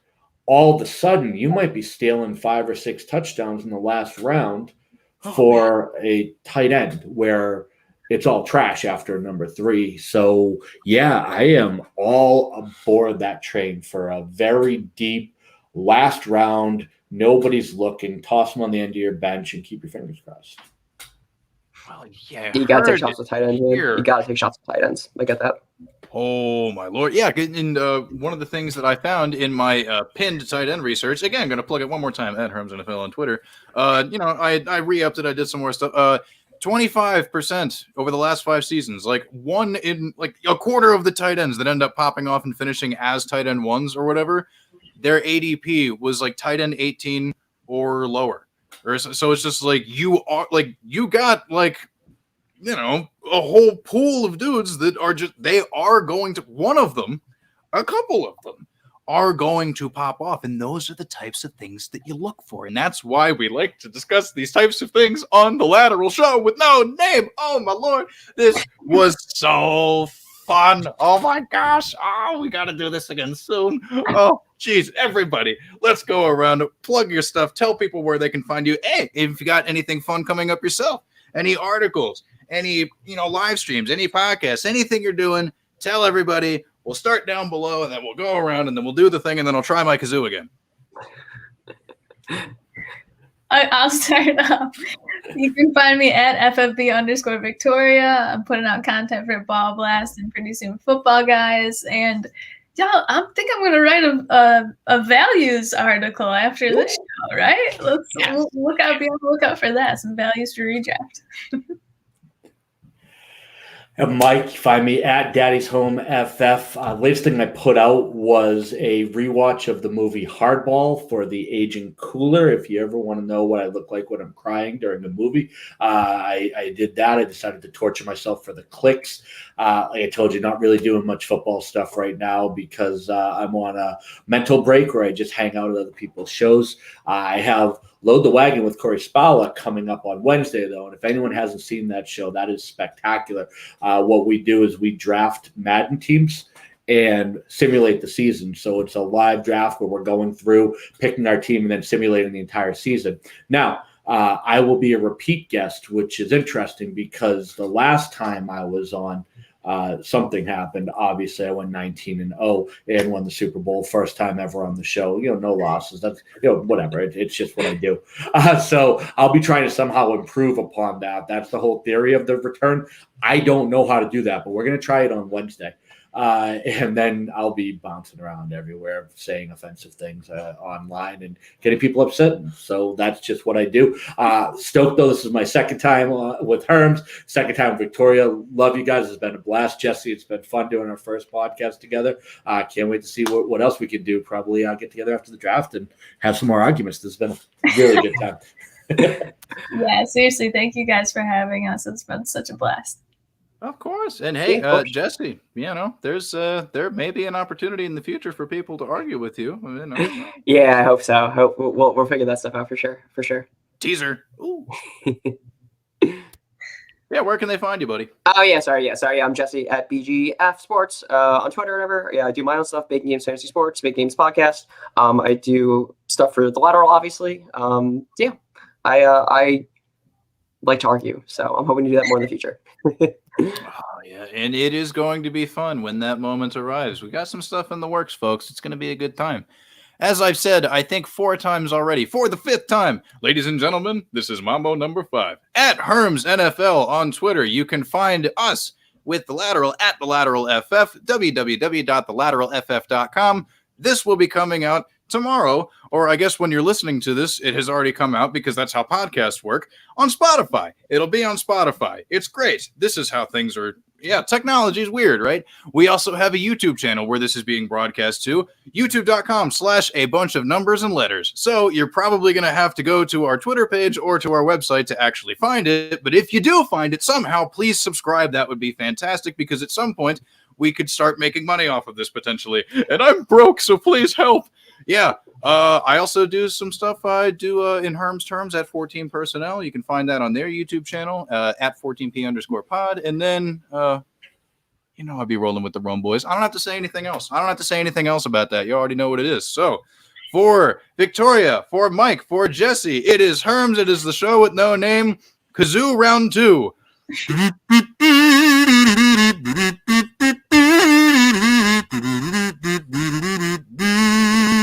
all of a sudden, you might be stealing 5 or 6 touchdowns in the last round for a tight end where it's all trash after number 3. So, yeah, I am all aboard that train for a very deep last round. Nobody's looking. Toss them on the end of your bench and keep your fingers crossed. Well, yeah, you got to take shots with tight ends. You got to take shots with tight ends. I get that. Oh, my Lord. Yeah, and one of the things that I found in my pinned tight end research, again, I'm going to plug it one more time, at Herms NFL on Twitter. I re-upped it. I did some more stuff. 25% over the last 5 seasons. Like one in like a quarter of the tight ends that end up popping off and finishing as tight end 1s or whatever, their ADP was like tight end 18 or lower. So it's just like you got like, a whole pool of dudes that are one of them, a couple of them are going to pop off. And those are the types of things that you look for. And that's why we like to discuss these types of things on the Lateral Show with no name. Oh, my Lord. This was so fun. Oh, my gosh. Oh, we got to do this again soon. Oh, geez. Everybody, let's go around, plug your stuff, tell people where they can find you. Hey, if you got anything fun coming up yourself, any articles, any live streams, any podcasts, anything you're doing, tell everybody. We'll start down below and then we'll go around and then we'll do the thing and then I'll try my kazoo again. I'll start off. You can find me at FFB_Victoria. I'm putting out content for BallBlast and producing Footballguys. And y'all, I think I'm going to write a values article after this show, right? We'll look out, be on the lookout for that. Some values to redraft. Mike, find me at Daddy's Home FF. Latest thing I put out was a rewatch of the movie Hardball for the aging cooler. If you ever want to know what I look like when I'm crying during the movie, I did that. I decided to torture myself for the clicks. Like I told you, not really doing much football stuff right now because I'm on a mental break where I just hang out at other people's shows. I have Load the Wagon with Corey Spalla coming up on Wednesday, though. And if anyone hasn't seen that show, that is spectacular. What we do is we draft Madden teams and simulate the season. So it's a live draft where we're going through, picking our team, and then simulating the entire season. Now, I will be a repeat guest, which is interesting because the last time I was on, something happened. Obviously, I went 19-0 and won the Super Bowl, first time ever on the show. No losses. That's whatever. It's just what I do. So I'll be trying to somehow improve upon that. That's the whole theory of the return. I don't know how to do that, but we're going to try it on Wednesday. And then I'll be bouncing around everywhere, saying offensive things online and getting people upset. So that's just what I do. Stoked, though. This is my second time with Herms, second time with Victoria. Love you guys. It's been a blast. Jesse, it's been fun doing our first podcast together. Can't wait to see what else we can do. Probably get together after the draft and have some more arguments. This has been a really good time. Yeah, seriously. Thank you guys for having us. It's been such a blast. Of course. And hey, Jesse, there's there may be an opportunity in the future for people to argue with you. Yeah, I hope so. Hope we'll figure that stuff out for sure. Teaser. Ooh. Yeah, where can they find you, buddy? Oh yeah, sorry. I'm Jesse at BGF Sports on Twitter or whatever. Yeah, I do my own stuff, Big Games Fantasy Sports, Big Games Podcast. I do stuff for the Lateral, obviously. Yeah, I like to argue, so I'm hoping to do that more in the future. Oh, yeah, and it is going to be fun when that moment arrives. We got some stuff in the works, folks. It's going to be a good time. As I've said, I think 4 times already, for the 5th time, ladies and gentlemen, this is Mambo number 5. At Herms NFL on Twitter, you can find us with The Lateral at The Lateral FF, www.thelateralff.com. This will be coming out tomorrow, or I guess when you're listening to this, it has already come out because that's how podcasts work, on Spotify. It'll be on Spotify. It's great. This is how things are. Yeah, technology is weird, right? We also have a YouTube channel where this is being broadcast to, youtube.com/a bunch of numbers and letters. So you're probably going to have to go to our Twitter page or to our website to actually find it. But if you do find it somehow, please subscribe. That would be fantastic, because at some point we could start making money off of this potentially. And I'm broke, so please help. Yeah, I also do some stuff I do in Herms terms at 14 Personnel. You can find that on their YouTube channel at 14p_pod. And then, I'll be rolling with the Rome Boys. I don't have to say anything else. About that. You already know what it is. So for Victoria, for Mike, for Jesse, it is Herms. It is the show with no name. Kazoo round 2.